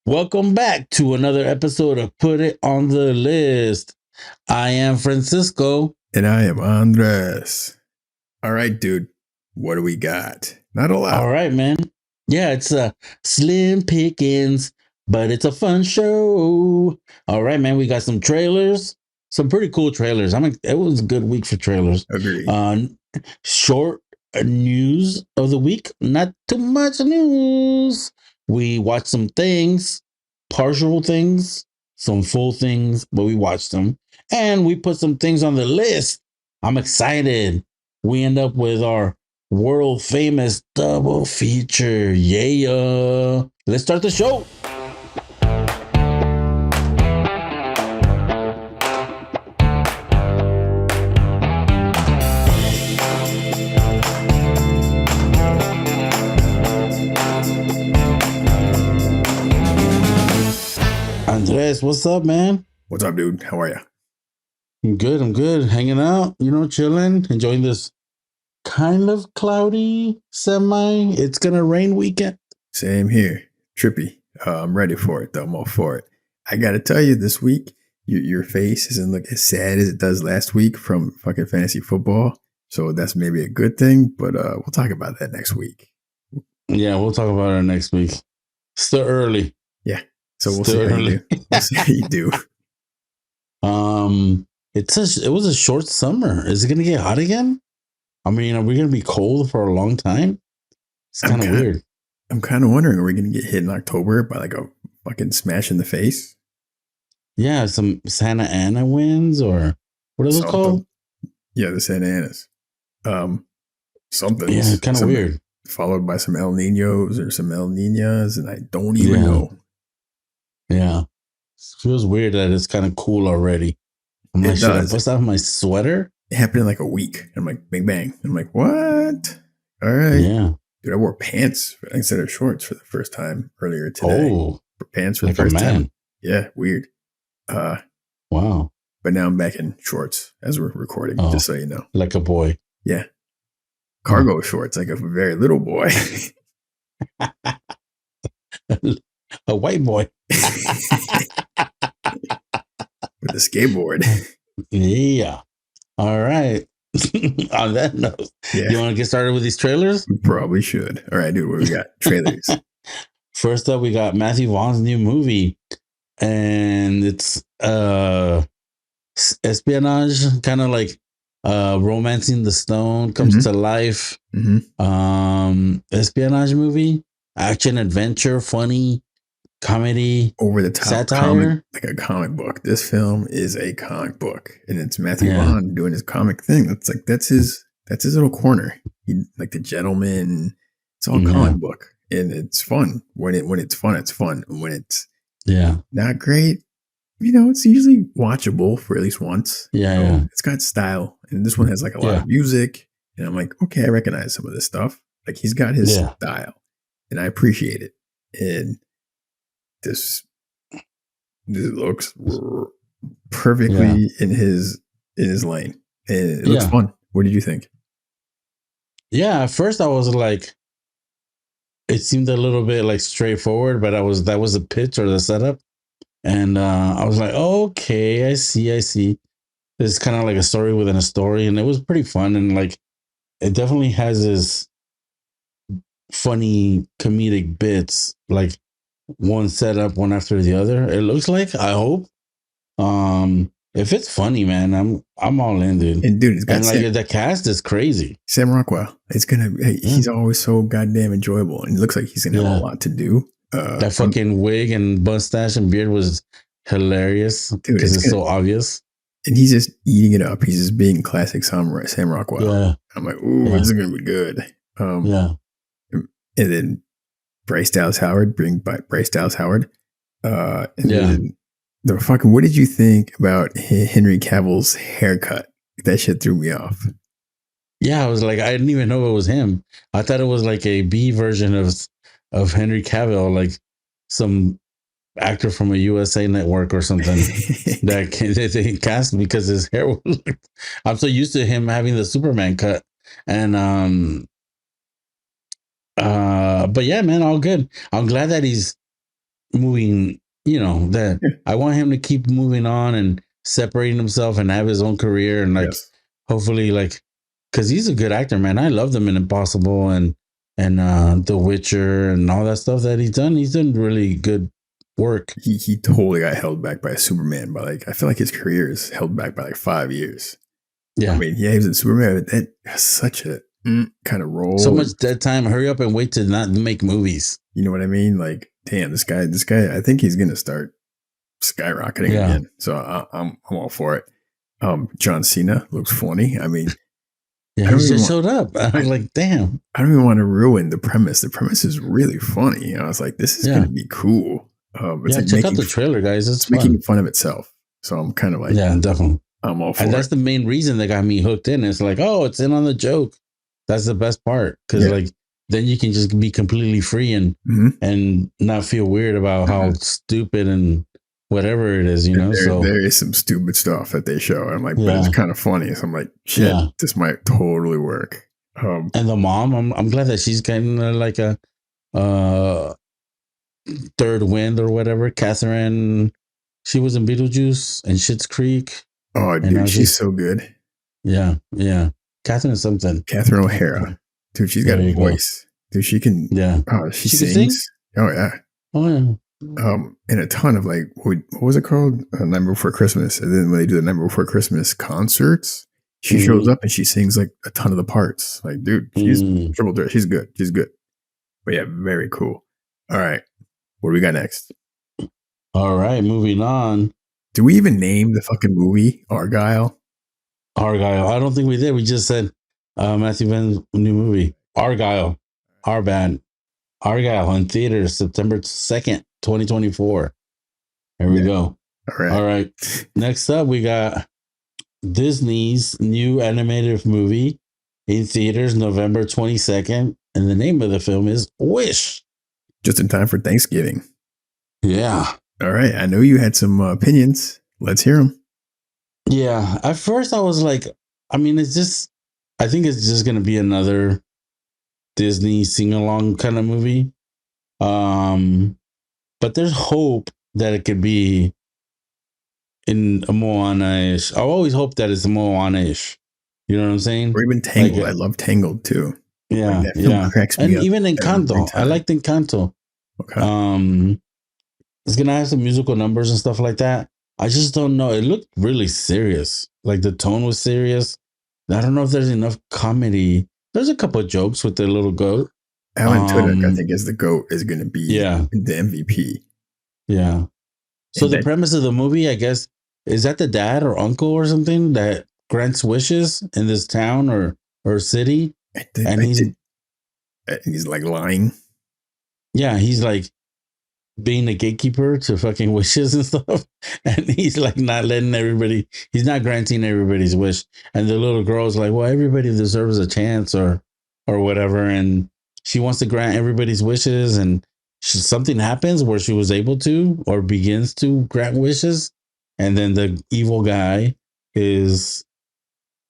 Welcome back to another episode of Put It on the List. I am Francisco. And I am Andres. All right, dude. What do we got? Not a lot. All right, man. Yeah, it's slim pickings, but it's a fun show. All right, man. We got some trailers, some pretty cool trailers. It was a good week for trailers. Agreed. Short news of the week. Not too much news. We watched some things, partial things, some full things, but we watched them. And we put some things on the list. I'm excited. We end up with our world famous double feature. Yeah. Let's start the show. Andres, what's up, man? What's up, dude? How are you? I'm good. Hanging out, chilling, enjoying this kind of cloudy, it's gonna rain weekend. Same here. Trippy. I'm ready for it, though. I'm all for it. I gotta tell you, this week, your face doesn't look as sad as it does last week from fucking fantasy football. So that's maybe a good thing, but we'll talk about that next week. Yeah, we'll talk about it next week. Still early. Yeah. So we'll see how you do. We'll see how you do. It was a short summer. Is it gonna get hot again? I mean, are we gonna be cold for a long time? It's kind of weird. I'm kind of wondering, are we gonna get hit in October by like a fucking smash in the face? Yeah, some Santa Ana winds, or what are those called? Yeah, the Santa Anas. Something. Yeah, kind of weird. Followed by some El Ninos or some El Ninas, and I don't even know. Yeah. It feels weird that it's kind of cool already. I'm like, should I bust out my sweater? It happened in like a week. I'm like, bang, bang. I'm like, what? All right. Yeah. Dude, I wore pants instead of shorts for the first time earlier today. Oh. Pants for the first time. Yeah, weird. Wow. But now I'm back in shorts as we're recording, just so you know. Like a boy. Yeah. Cargo shorts, like a very little boy. A white boy. With a skateboard. Yeah. All right. On that note, You want to get started with these trailers? We probably should. All right, dude, what we got? Trailers. First up, we got Matthew Vaughn's new movie. And it's espionage, kind of like Romancing the Stone comes to life. Espionage movie, action, adventure, funny, comedy, over the top, satire, like a comic book. This film is a comic book, and it's Matthew Vaughn doing his comic thing. That's his little corner. He, like The Gentleman. It's all comic book, and it's fun. When it's fun, it's fun. When it's not great, it's usually watchable for at least once. It's got style, and this one has like a lot of music, and I'm like, okay, I recognize some of this stuff. Like, he's got his style, and I appreciate it. And this looks perfectly in his lane, and it looks fun. What did you think? Yeah, at first I was like, it seemed a little bit like straightforward, but that was the pitch or the setup, and I was like, okay, I see. It's kind of like a story within a story, and it was pretty fun, and like it definitely has this funny comedic bits, like one set up one after the other. It looks like, I hope. If it's funny, man, I'm all in, dude. And dude, it's got the cast is crazy. Sam Rockwell. He's always so goddamn enjoyable, and it looks like he's gonna have a lot to do. That fucking wig and mustache and beard was hilarious, dude, because it's so obvious. And he's just eating it up. He's just being classic Sam Rockwell. Yeah. I'm like, ooh, this is gonna be good. And then Bryce Dallas Howard, then the fucking, what did you think about Henry Cavill's haircut? That shit threw me off. Yeah, I was like, I didn't even know it was him. I thought it was like a B version of Henry Cavill, like some actor from a USA Network or something that they cast, because his hair was I'm so used to him having the Superman cut. And but yeah, man, all good. I'm glad that he's moving, that Yeah. I want him to keep moving on and separating himself and have his own career and like Yes. hopefully like because he's a good actor, man. I love them in Impossible and The Witcher and all that stuff that he's done. He's done really good work. He totally got held back by Superman, but like I feel like his career is held back by like 5 years. I Yeah. mean, yeah, he was in Superman, but that's such a kind of So role. much dead time. Hurry up and wait to not make movies. You know what I mean? Like, damn, this guy, I think he's gonna start skyrocketing Yeah. again. So I'm all for it. John Cena looks funny. I mean, Yeah, I he don't even just want, showed up. I was like, damn. I don't even want to ruin the premise. The premise is really funny. I was like, this is Yeah. gonna be cool. It's Yeah, like check out the trailer, guys. It's making fun. fun of itself. So I'm kind of like, Yeah, definitely. I'm all And for it. that's the main reason that got me hooked in. It's like, oh, it's in on the joke. That's the best part. Cause Yeah. like then you can just be completely free hmm and not feel weird about how stupid and whatever it is, And So there is some stupid stuff that they show. I'm like, but it's yeah. kind of funny. So I'm like, shit, Yeah. this might totally work. And the mom, I'm glad that she's kind of like a uh third wind or whatever. Catherine, she was in Beetlejuice and Schitt's Creek. Oh, And now dude, she's so good. yeah. Catherine is something. Catherine O'Hara. Dude, she's got There a you go. voice. Dude, she can, Yeah. she She could sing? sings. Oh, yeah. Oh yeah. And a ton of like, what was it called? Night Before Christmas. And then when they do the Night Before Christmas concerts, she shows Mm, up and she sings like a ton of the parts. Like, dude, she's mm. triple threat. She's good. She's good. But yeah, very cool. All right. What do we got next? All right, moving on. Do we even name the fucking movie Argyle? Argyle. I don't think we did. We just said Matthew Vaughn's new movie. Argyle. Our band. Argyle in theaters September 2nd, 2024. There we Yeah. go. All right. All right. Next up, we got Disney's new animated movie in theaters November 22nd. And the name of the film is Wish. Just in time for Thanksgiving. Yeah. All right. I know you had some opinions. Let's hear them. Yeah. At first, I was like, I think it's just going to be another Disney sing along kind of movie. But there's hope that it could be in a Moana-ish. I always hope that it's a Moana-ish. You know what I'm saying? Or even Tangled. Like, I love Tangled too. yeah, Like that film cracks me and up even every Encanto. I time. liked Encanto. Okay. It's gonna have some musical numbers and stuff like that. I just don't know. It looked really serious. Like the tone was serious. I don't know if there's enough comedy. There's a couple of jokes with the little goat. Alan Tudyk, I think, as the GOAT is going to be Yeah. the MVP. Yeah. So And the that, premise of the movie, I guess, is that the dad or uncle or something that grants wishes in this town or city, and he's like lying. he's like being a gatekeeper to fucking wishes and stuff, and he's like not letting everybody. He's not granting everybody's wish, and the little girl's like, "Well, everybody deserves a chance, or whatever," and she wants to grant everybody's wishes, and something happens where she was able to or begins to grant wishes, and then the evil guy is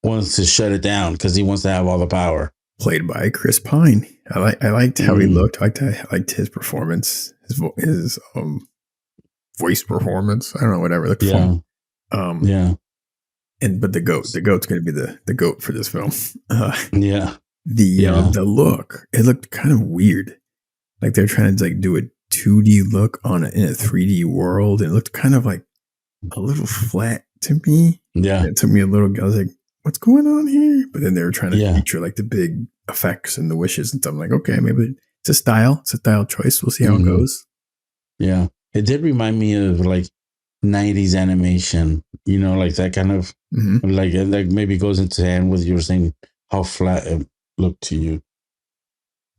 wants to shut it down because he wants to have all the power. Played by Chris Pine. I liked how he looked. I liked his performance, his voice performance. I don't know, whatever. It looked fun. But the goat's going to be the goat for this film. The look, it looked kind of weird. Like they're trying to like do a 2D look in a 3D world. And it looked kind of like a little flat to me. Yeah. And it took me a little, I was like, what's going on here? But then they were trying to feature like the big effects and the wishes and stuff. I'm like, okay, maybe it's a style choice. We'll see how it goes. Yeah. It did remind me of like 90s animation, like that kind of like maybe goes into hand with you were saying how flat it looked to you.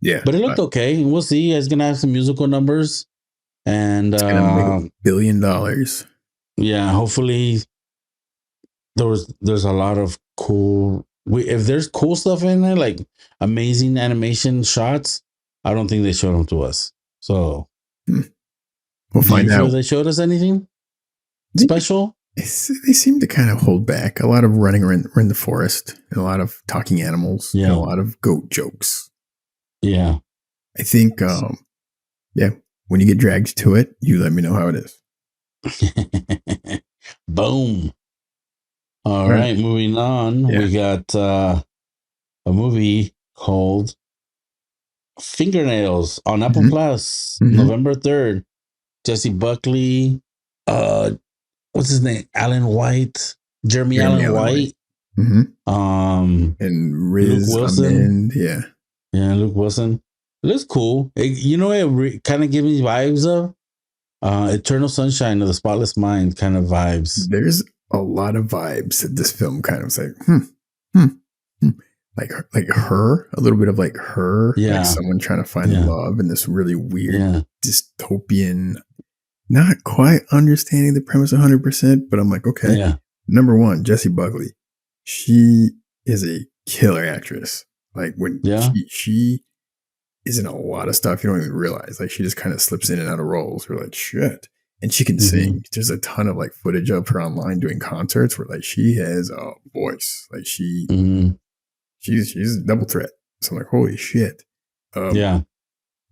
Yeah. But it looked okay. We'll see. It's gonna have some musical numbers. And it's gonna make $1 billion. Yeah, hopefully there's a lot of cool if there's cool stuff in there, like amazing animation shots, I don't think they showed them to us. So we'll find out. They showed us anything special? They seem to kind of hold back. A lot of running around in the forest, and a lot of talking animals, and a lot of goat jokes. Yeah. I think when you get dragged to it, you let me know how it is. Boom. All Right. right, moving on. Yeah. We got a movie called Fingernails on Apple Hmm. Plus, Hmm. November 3rd. Jesse Buckley, uh, what's his name? Alan White, Jeremy Jeremy Allen Allen White. White, Hmm. um, And Luke Riz Wilson. Ahmed. Yeah. Yeah, Luke Wilson. It looks cool. You know, kind of gives me vibes of Eternal Sunshine of the Spotless Mind kind of vibes. There's a lot of vibes that this film kind of like, hmm, hmm. Like her, a little bit of like her, like Yeah, someone trying to find yeah, love in this really weird yeah, dystopian, not quite understanding the premise 100%, but I'm like, okay. yeah, Number one, Jessie Buckley. She is a killer actress. Like when yeah. she is in a lot of stuff you don't even realize. Like she just kind of slips in and out of roles. You're like, shit. And she can Mm-hmm, sing. There's a ton of like footage of her online doing concerts where like she has a voice. Like mm-hmm. she's a double threat. So I'm like, holy shit. Um Yeah,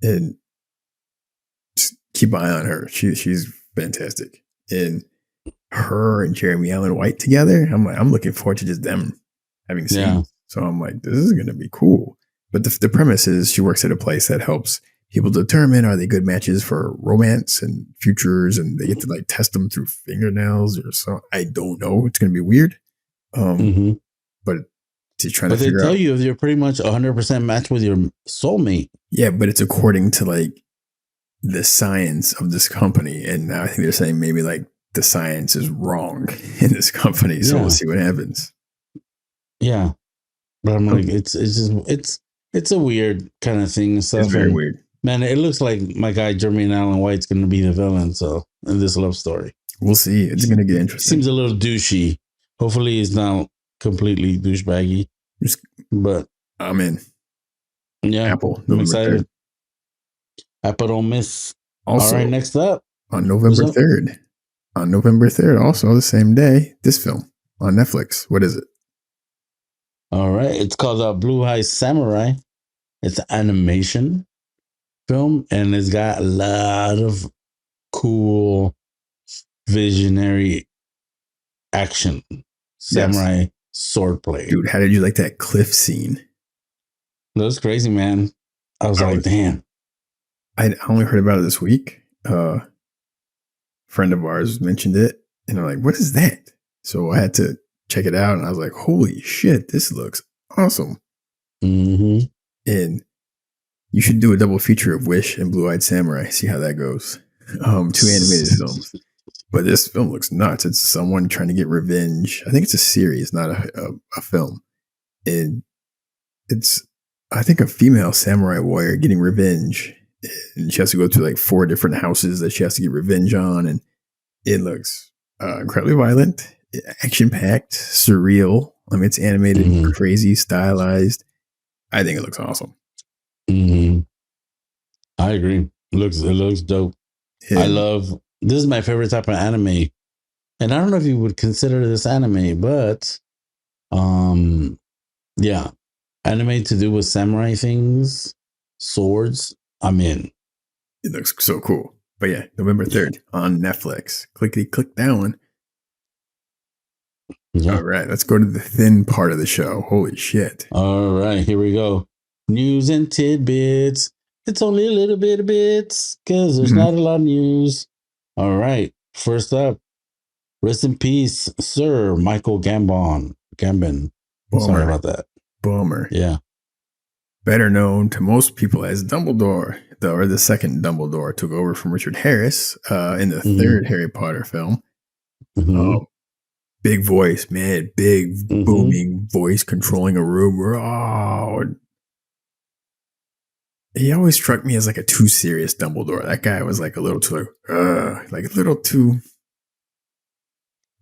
and just keep an eye on her. She's fantastic. And her and Jeremy Allen White together, I'm looking forward to just them having yeah. scenes. So I'm like, this is gonna be cool. But the premise is she works at a place that helps people determine are they good matches for romance and futures, and they get to like test them through fingernails or so. I don't know. It's gonna be weird. Um, Mm-hmm. but she's trying to But they figure tell out. you if you're pretty much 100% matched with your soulmate. Yeah, but it's according to like the science of this company, and now I think they're saying maybe like the science is wrong in this company. So we'll Yeah, see what happens. yeah. But I'm Oh, like, it's just it's a weird kind of thing and it's stuff. very And weird. man, it looks like my guy Jeremy Allen White's going to be the villain. So in this love story, We'll see. It's he gonna get interesting. seems a little douchey. Hopefully, he's not completely douchebaggy. Just, But I'm in. yeah, Apple, I'm November 3rd. excited. Apple don't miss. All right, Also, next up, on what's November up? 3rd, on November 3rd, also the same day, this film on Netflix. What is it? All right, it's called Blue Eye Samurai. It's an animation film, and it's got a lot of cool visionary action, Yes. samurai swordplay. Dude, how did you like that cliff scene? That was crazy, man. I was I like, was damn. I only heard about it this week. Friend of ours mentioned it, and I'm like, what is that? So I had to check it out, and I was like, holy shit, this looks awesome. Mm-hmm. And you should do a double feature of Wish and Blue Eyed Samurai. See how that goes. Two animated films. But this film looks nuts. It's someone trying to get revenge. I think it's a series, not a film. And it's, I think, a female samurai warrior getting revenge. And she has to go to like 4 different houses that she has to get revenge on. And it looks incredibly violent, action packed, surreal. I mean, it's animated, Mm-hmm. crazy, stylized. I think it looks awesome. Mm-hmm. I agree. It looks dope. I And love this is my favorite type of anime. And I don't know if you would consider this anime, but um yeah. Anime to do with samurai things, swords, I'm in. it looks so cool. But yeah, November Yeah. 3rd on Netflix. Clickety click that one. Yeah. All right, let's go to the thin part of the show. Holy shit. All right, here we go. News and tidbits. It's only a little bit of bits because there's Mhm. not a lot of news. All right. First up, rest in peace, Sir Michael Gambon. Sorry Bummer. about that. Bummer. Yeah. Better known to most people as Dumbledore, the second Dumbledore took over from Richard Harris in the Mm-hmm. third Harry Potter film. Mm-hmm. Um, big voice, man, big Mm-hmm. booming voice controlling a room. Oh, he always struck me as like a too serious Dumbledore. That guy was like a little too like a little too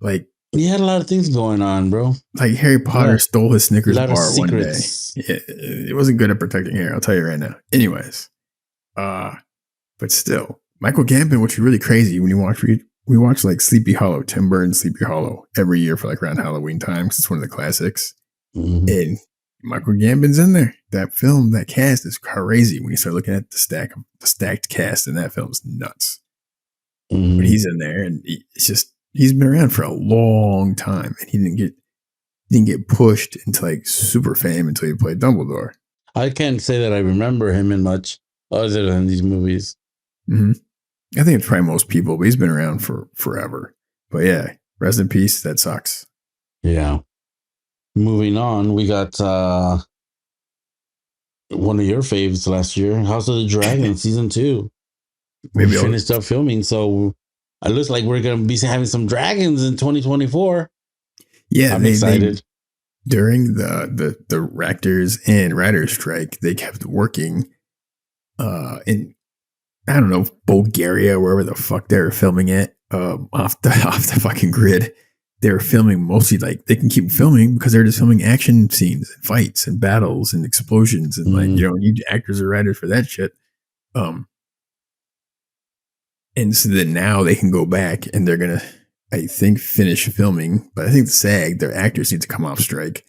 like He had a lot of things going on, bro. Harry A Potter lot, stole his Snickers lot of bar one day. secrets. Yeah, it wasn't good at protecting Harry. I'll tell you right now. Anyways, uh, but still, Michael Gambon, which is really crazy when you watch. We watch like Sleepy Hollow, Tim Burton's Sleepy Hollow every year for like around Halloween time because it's one of the classics. Mm-hmm. And Michael Gambon's in there. That film, that cast is crazy. When you start looking at the stacked cast in that film is nuts. But he's in there, and it's just he's been around for a long time, and he didn't get pushed into like super fame until he played Dumbledore. I can't say that I remember him in much other than these movies. Mm-hmm. I think it's probably most people, but he's been around for forever. But yeah, rest in peace. That sucks. Yeah. Moving on, we got one of your faves last year, House of the Dragon season 2. We finished up filming, so it looks like we're going to be having some dragons in 2024. Yeah, I'm excited. During the actors and writers strike, they kept working in, I don't know, Bulgaria, wherever the fuck they were filming it, off the fucking grid. They were filming mostly like they can keep filming because they're just filming action scenes and fights and battles and explosions and like you need actors or writers for that shit. And so then now they can go back and they're gonna, I think, finish filming. But I think the SAG, their actors need to come off strike.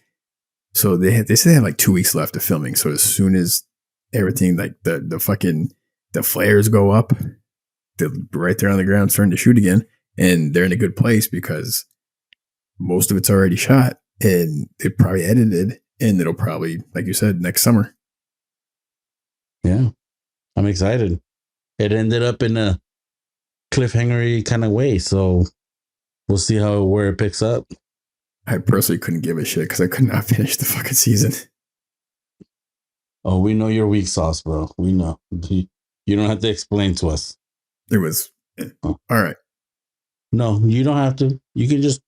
So they say they have like 2 weeks left of filming. So as soon as everything like the flares go up, they're right there on the ground starting to shoot again, and they're in a good place because most of it's already shot and it probably edited, and it'll probably, like you said, next summer. Yeah, I'm excited. It ended up in a cliffhanger kind of way, so we'll see where it picks up. I personally couldn't give a shit because I could not finish the fucking season. Oh, we know your weak sauce, bro. We know. You don't have to explain to us. It was all right. No, you don't have to. You can just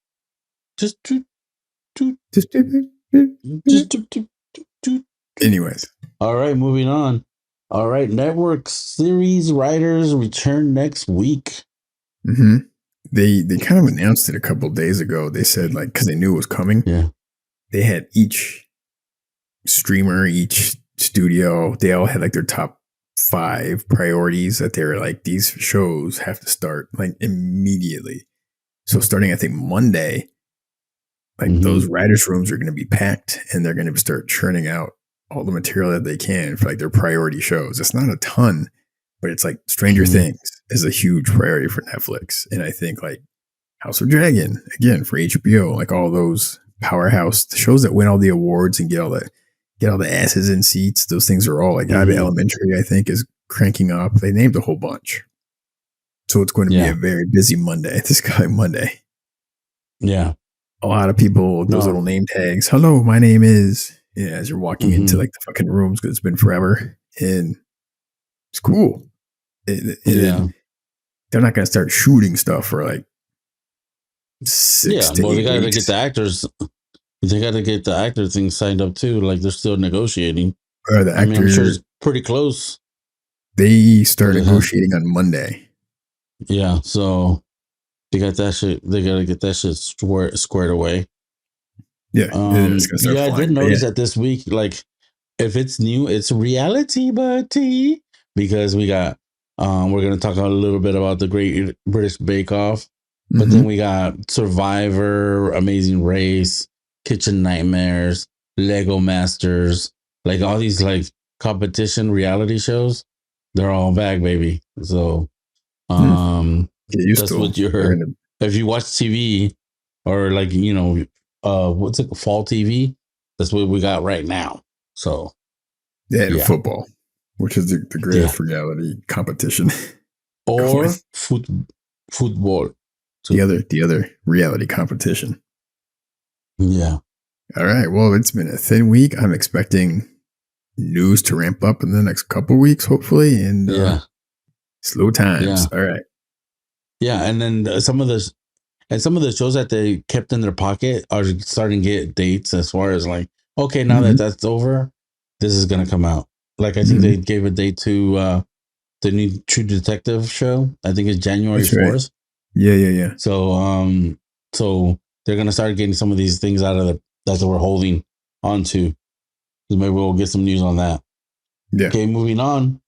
anyways. All right, moving on. All right, network series writers return next week. Mm-hmm. They kind of announced it a couple of days ago. They said, like, because they knew it was coming. Yeah. They had each streamer, each studio, they all had like their top 5 priorities that they were like, these shows have to start like immediately. So starting, I think, Monday, like those writers' rooms are going to be packed and they're going to start churning out all the material that they can for like their priority shows. It's not a ton, but it's like Stranger Things is a huge priority for Netflix. And I think like House of Dragon, again, for HBO, like all those powerhouse shows that win all the awards and get all the asses in seats. Those things are all like Abbott Elementary, I think, is cranking up. They named a whole bunch. So it's going to be a very busy Monday, this coming Monday. Yeah. A lot of people, those little name tags. Hello, my name is, as you're walking into like the fucking rooms because it's been forever. And it's cool. They're not going to start shooting stuff for like 6 to 8 they got to weeks. get the actors. They got to get the actor thing signed up too. Like they're still negotiating. I mean, I'm sure it's pretty close. They start negotiating on Monday. Yeah, so they got that shit. They got to get that shit squared away. Yeah, I did notice that this week, like if it's new, it's reality, buddy, because we got. We're gonna talk a little bit about the Great British Bake Off, but then we got Survivor, Amazing Race, Kitchen Nightmares, Lego Masters, like all these like competition reality shows. They're all back, baby. So, that's what you're. If you watch TV or like what's it, fall TV? That's what we got right now. So, football, which is the greatest reality competition, or football. So, the other reality competition. Yeah. All right. Well, it's been a thin week. I'm expecting news to ramp up in the next couple weeks, hopefully, and slow times. All right. Yeah, and then some of the shows that they kept in their pocket are starting to get dates as far as like, okay, now that that's over, this is gonna come out. Like I think they gave a date to the new True Detective show. I think it's January 4th. Yeah. So they're gonna start getting some of these things out of that we're holding onto. Maybe we'll get some news on that. Yeah. Okay, moving on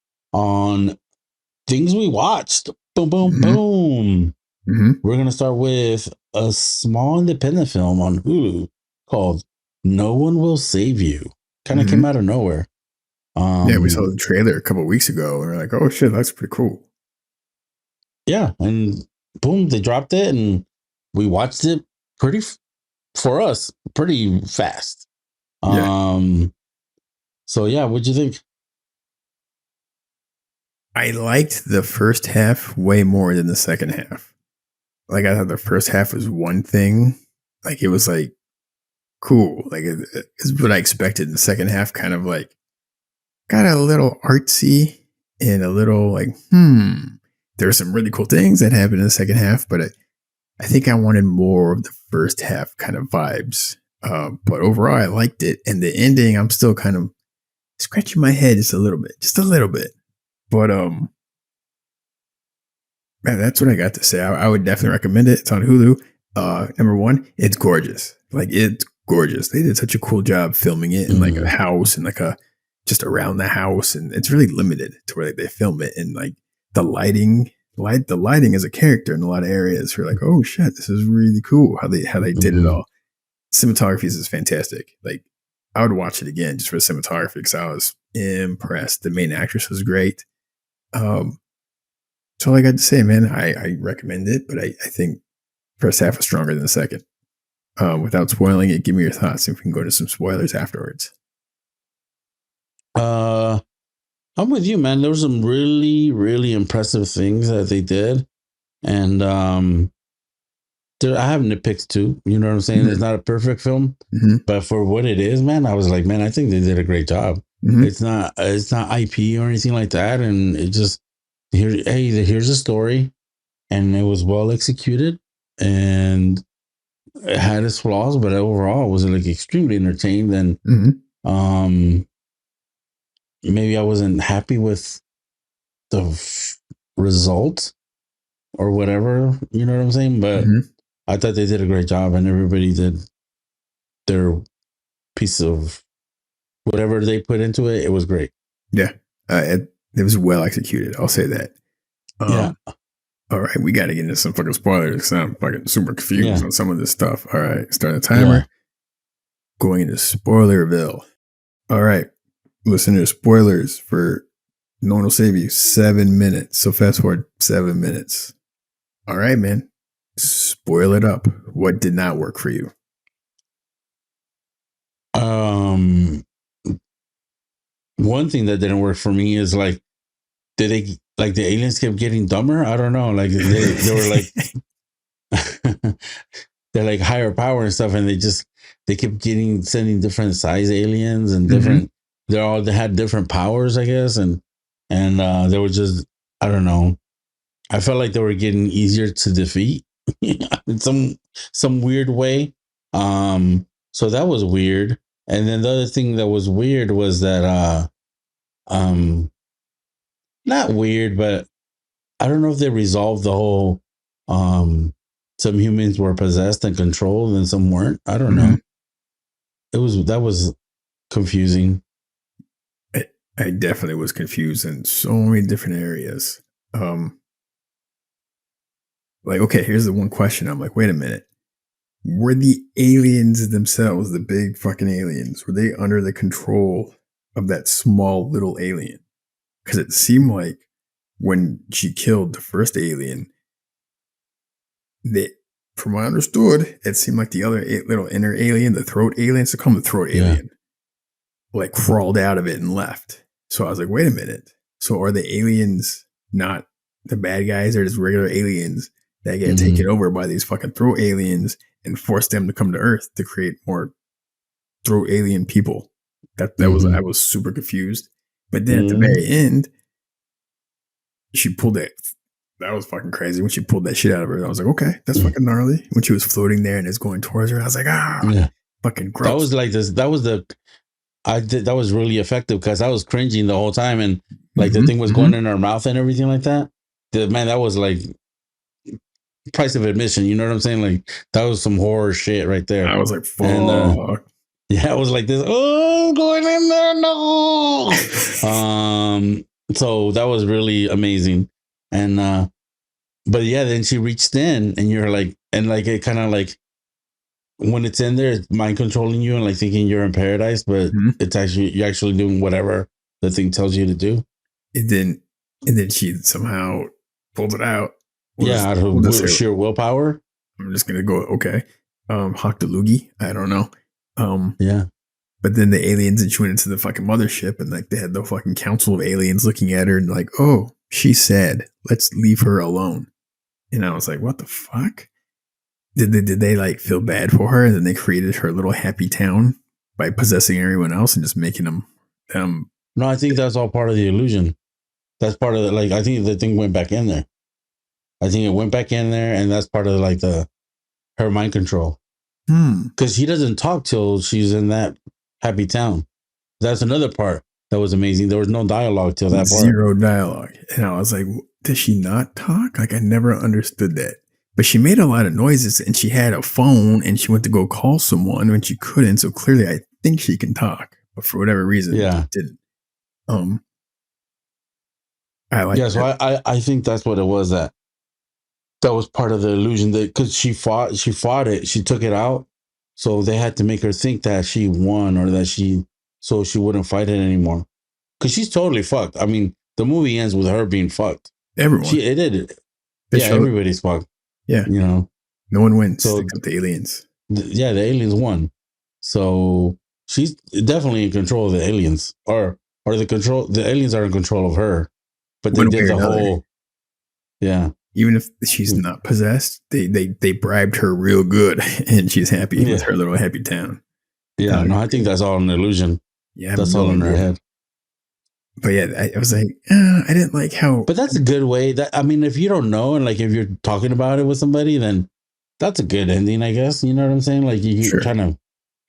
things we watched. Boom, boom, boom. We're gonna start with a small independent film on Hulu called "No One Will Save You." kind of came out of nowhere. Yeah, we saw the trailer a couple of weeks ago, and we're like, "Oh shit, that's pretty cool." Yeah, and boom, they dropped it, and we watched it for us pretty fast. Yeah, So yeah, what'd you think? I liked the first half way more than the second half. Like I thought the first half was one thing, like it was like cool, like it's what I expected. The second half kind of like got a little artsy and a little like, there are some really cool things that happened in the second half, but I think I wanted more of the first half kind of vibes. But overall, I liked it. And the ending, I'm still kind of scratching my head just a little bit, just a little bit. But man, that's what I got to say. I would definitely recommend it. It's on Hulu. Number one, it's gorgeous. Like it's gorgeous. They did such a cool job filming it in like a house and like a just around the house, and it's really limited to where like, they film it, and like the lighting is a character in a lot of areas. You're like, oh shit, this is really cool how they did it all. Cinematography is fantastic. Like I would watch it again just for the cinematography because I was impressed. The main actress was great. That's all I got to say, man. I recommend it, but I think first half was stronger than the second. Without spoiling it, give me your thoughts, and we can go to some spoilers afterwards. I'm with you, man. There were some really, really impressive things that they did, and I have nitpicks too. You know what I'm saying? Mm-hmm. It's not a perfect film, Mm-hmm. but for what it is, man, I was like, man, I think they did a great job. Mm-hmm. It's not IP or anything like that, and it just here's a story, and it was well executed, and it had its flaws, but overall, it was like extremely entertained. And maybe I wasn't happy with the result or whatever, you know what I'm saying? But I thought they did a great job, and everybody did their piece of whatever they put into it. It was great. Yeah, it was well executed. I'll say that. Yeah. All right, we got to get into some fucking spoilers. I'm fucking super confused on some of this stuff. All right, start the timer. Yeah. Going into Spoilerville. All right, listeners, spoilers for no one will save you 7 minutes. So fast forward 7 minutes. All right, man. Spoil it up. What did not work for you? One thing that didn't work for me is like, did they like the aliens kept getting dumber? I don't know. Like they were like they're like higher power and stuff, and they kept sending different size aliens and different. They had different powers, I guess, and they were just, I don't know. I felt like they were getting easier to defeat in some weird way. So that was weird. And then the other thing that was weird was that not weird, but I don't know if they resolved the whole some humans were possessed and controlled and some weren't. I don't know. That was confusing. I definitely was confused in so many different areas. Like, okay, here's the one question. I'm like, wait a minute. Were the aliens themselves, the big fucking aliens, were they under the control of that small little alien? Because it seemed like when she killed the first alien, that, from what I understood, it seemed like the other little inner alien, the throat alien, so called the throat alien, like crawled out of it and left. So I was like, wait a minute. So are the aliens not the bad guys? They're just regular aliens that get taken over by these fucking throat aliens and force them to come to Earth to create more throat alien people. That was, I was super confused. But then at the very end, she pulled that. That was fucking crazy when she pulled that shit out of her. I was like, okay, that's fucking gnarly. When she was floating there and it's going towards her, I was like, fucking gross. That was like this. That was that was really effective because I was cringing the whole time, and like the thing was going in her mouth and everything like that. Man, that was like price of admission. You know what I'm saying? Like that was some horror shit right there. I was like, fuck. And, yeah, I was like this. Oh, I'm going in there, no. So that was really amazing, and but yeah, then she reached in, and you're like, and like it kind of like when it's in there, it's mind controlling you and like thinking you're in paradise, but it's actually you're actually doing whatever the thing tells you to do. And then she somehow pulled it out. Out We'll just of say, sheer willpower. I'm just gonna go, okay. Hawk the Loogie. I don't know. Yeah. But then the aliens, and she went into the fucking mothership, and like they had the fucking council of aliens looking at her and like, oh, she's sad. Let's leave her alone. And I was like, what the fuck? Did they like feel bad for her, and then they created her little happy town by possessing everyone else and just making them No, I think that's all part of the illusion. That's part of the, like, I think the thing went back in there. I think it went back in there, and that's part of like her mind control. Because she doesn't talk till she's in that happy town. That's another part that was amazing. There was no dialogue till that part. Zero dialogue. And I was like, does she not talk? Like, I never understood that. But she made a lot of noises, and she had a phone, and she went to go call someone when she couldn't. So clearly, I think she can talk, but for whatever reason, it didn't. I like. Yeah, so I think that's what it was. That was part of the illusion, that because she fought it, she took it out, so they had to make her think that she won, or that so she wouldn't fight it anymore. Because she's totally fucked. I mean, the movie ends with her being fucked. Everyone. It did. Everybody's fucked. Yeah. You know? No one wins except the aliens. The aliens won. So she's definitely in control of the aliens. Or the aliens are in control of her. But they did the whole. Yeah. Even if she's not possessed, they bribed her real good, and she's happy with her little happy town. Yeah, no, I think that's all an illusion. Yeah, that's all in her head. But yeah, I was like, I didn't like how. But that's a good way. That, I mean, if you don't know, and like if you're talking about it with somebody, then that's a good ending, I guess. You know what I'm saying? Like you kind of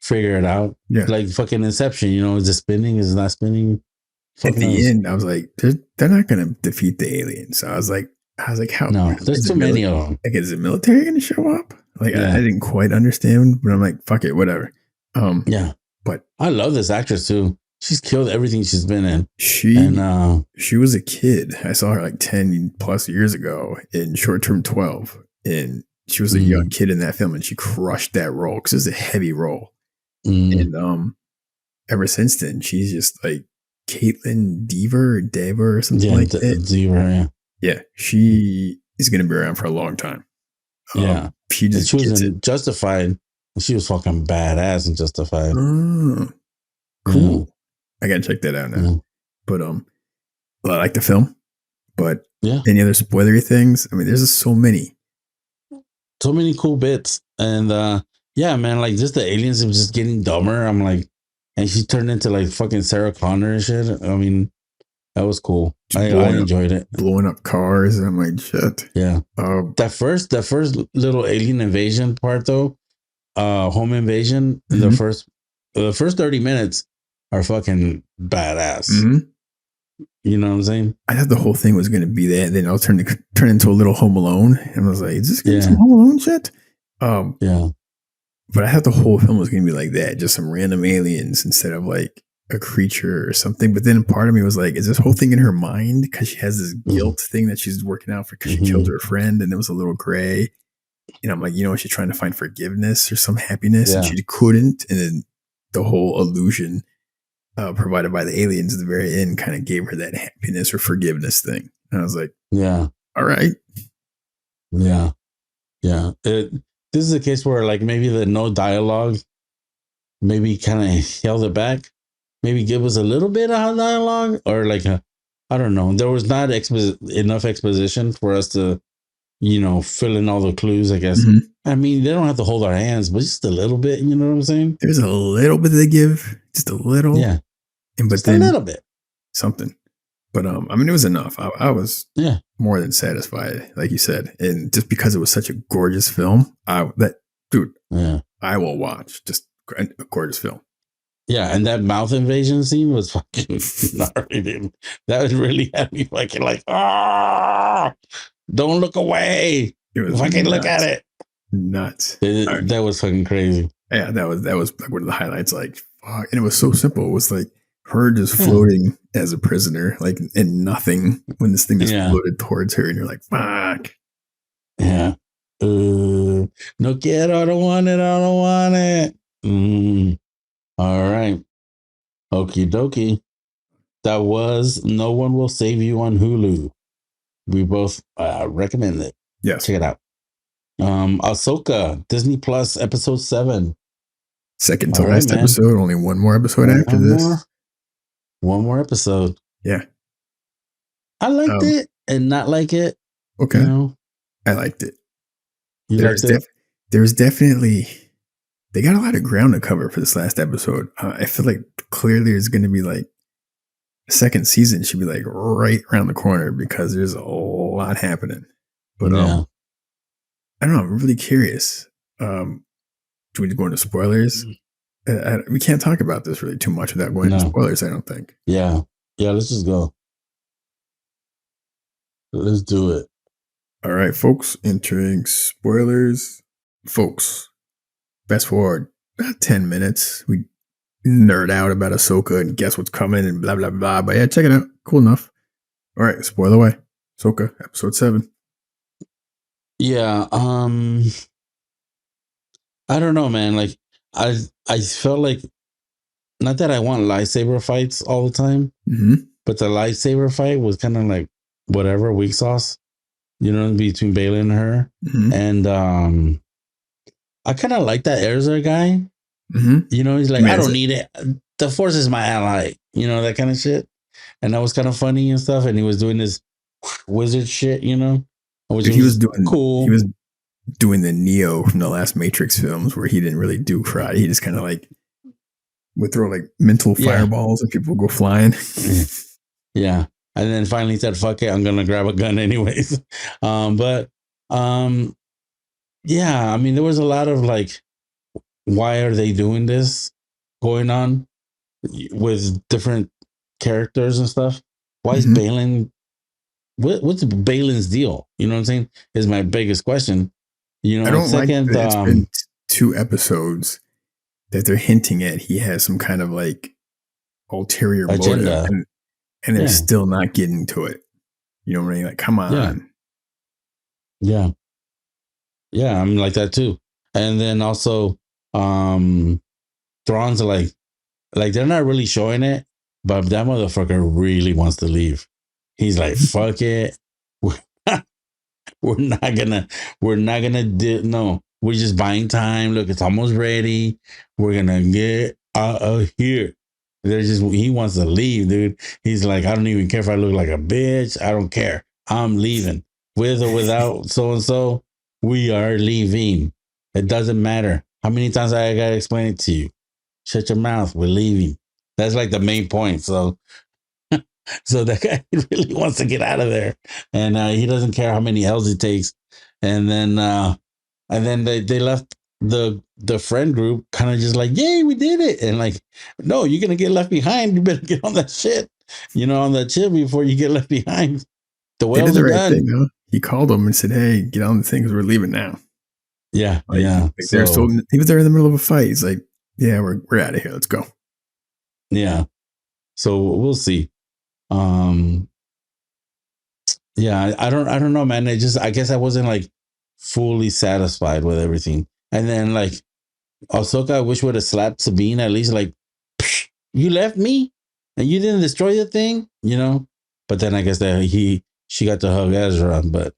figure it out. Yeah, like fucking Inception. You know, is it spinning? Is it not spinning? At the end, I was like, they're not going to defeat the aliens. So I was like, how? No, there's too many of them. Like, is the military going to show up? Like, I didn't quite understand, but I'm like, fuck it, whatever. Yeah, but I love this actress too. She's killed everything she's been in. She was a kid. I saw her like 10 plus years ago in Short Term 12, and she was a young kid in that film, and she crushed that role because it was a heavy role. And ever since then, she's just like Caitlin Dever or something like that. Dever, yeah, she is going to be around for a long time. She was in Justified. She was fucking badass in Justified. Cool. I gotta check that out now. But I like the film. But any other spoilery things? I mean, there's just so many cool bits, and man, like just the aliens was just getting dumber. I'm like, and she turned into like fucking Sarah Connor and shit. I mean, that was cool. I enjoyed it. Blowing up cars, and I'm like, shit. Yeah. that first little alien invasion part though, home invasion. The first 30 minutes are fucking badass. You know what I'm saying? I thought the whole thing was going to be that. Then I'll turn into a little Home Alone, and I was like, "Is this going to be some Home Alone shit?" But I thought the whole film was going to be like that, just some random aliens instead of like a creature or something. But then part of me was like, "Is this whole thing in her mind?" Because she has this guilt thing that she's working out for because she killed her friend, and it was a little gray. And I'm like, she's trying to find forgiveness or some happiness, and she couldn't. And then the whole illusion provided by the aliens at the very end kind of gave her that happiness or forgiveness thing. And I was like, all right. This is a case where like maybe the no dialogue maybe kind of held it back. Maybe give us a little bit of dialogue, or like I don't know. There was not enough exposition for us to, fill in all the clues, I guess. I mean, they don't have to hold our hands, but just a little bit, you know what I'm saying? There's a little bit they give, just a little. Yeah. But just then a little bit. Something. But I mean, it was enough. I was more than satisfied, like you said. And just because it was such a gorgeous film, I will watch. Just a gorgeous film. Yeah, and that mouth invasion scene was fucking gnarly, dude. That really had me fucking like, don't look away. Fucking look at it. Nuts. That was fucking crazy. Yeah, that was like one of the highlights. Like, fuck. And it was so simple. It was like her just floating as a prisoner, like, and nothing when this thing just floated towards her, and you're like, fuck. Yeah. No quiero, I don't want it, I don't want it. All right. Okie dokie. That was No One Will Save You on Hulu. We both recommend it. Yes. Check it out. Ahsoka, Disney Plus, episode 7. Second to last episode. Only one more episode after this. One more episode. Yeah. I liked it and not like it. Okay. I liked it. There's definitely, they got a lot of ground to cover for this last episode. I feel like clearly there's going to be like the second season should be like right around the corner because there's a lot happening. But I don't know. I'm really curious. Do we go into spoilers? We can't talk about this really too much without going into spoilers, I don't think. Yeah. Let's just go. Let's do it. All right, folks. Entering spoilers. Folks, fast forward about 10 minutes. We nerd out about Ahsoka and guess what's coming and blah, blah, blah. But yeah, check it out. Cool enough. All right, spoil away. Ahsoka, episode 7. Yeah. I don't know, man. Like, I felt like, not that I want lightsaber fights all the time, but the lightsaber fight was kind of like whatever, weak sauce, between Baylan and her. And I kind of like that Erza guy. He's like, I don't need it. The Force is my ally. That kind of shit. And that was kind of funny and stuff. And he was doing this wizard shit, which he was doing cool. He was doing the Neo from the last Matrix films where he didn't really do karate. He just kind of like would throw like mental fireballs and people would go flying. Yeah. And then finally said, fuck it, I'm going to grab a gun anyways. Yeah, I mean, there was a lot of like, why are they doing this going on with different characters and stuff? Why is Baylan? What's Baylan's deal? You know what I'm saying? Is my biggest question. I don't like that it's been 2 episodes that they're hinting at he has some kind of like ulterior agenda. Motive and they're still not getting to it. You know what I mean? Like, come on. Yeah, I'm like that too. And then also, Thrawn's like they're not really showing it, but that motherfucker really wants to leave. He's like, fuck it. We're not gonna do, no, we're just buying time. Look, it's almost ready. We're gonna get out of here. He wants to leave, dude. He's like, I don't even care if I look like a bitch. I don't care. I'm leaving. With or without so and so, we are leaving. It doesn't matter. How many times I gotta explain it to you? Shut your mouth. We're leaving. That's like the main point. So that guy really wants to get out of there, and he doesn't care how many L's it takes. And then they left the friend group kind of just like, yay, we did it. And like, no, you're gonna get left behind. You better get on that shit, on that shit before you get left behind. The whales are done. Thing, huh? He called them and said, hey, get on the thing because we're leaving now. Yeah, like, Like he was there in the middle of a fight. He's like, yeah, we're out of here. Let's go. Yeah. So we'll see. Yeah, I don't know, man. I guess I wasn't like fully satisfied with everything. And then like Ahsoka, I wish would have slapped Sabine at least, like, you left me and you didn't destroy the thing, But then I guess that she got to hug Ezra, but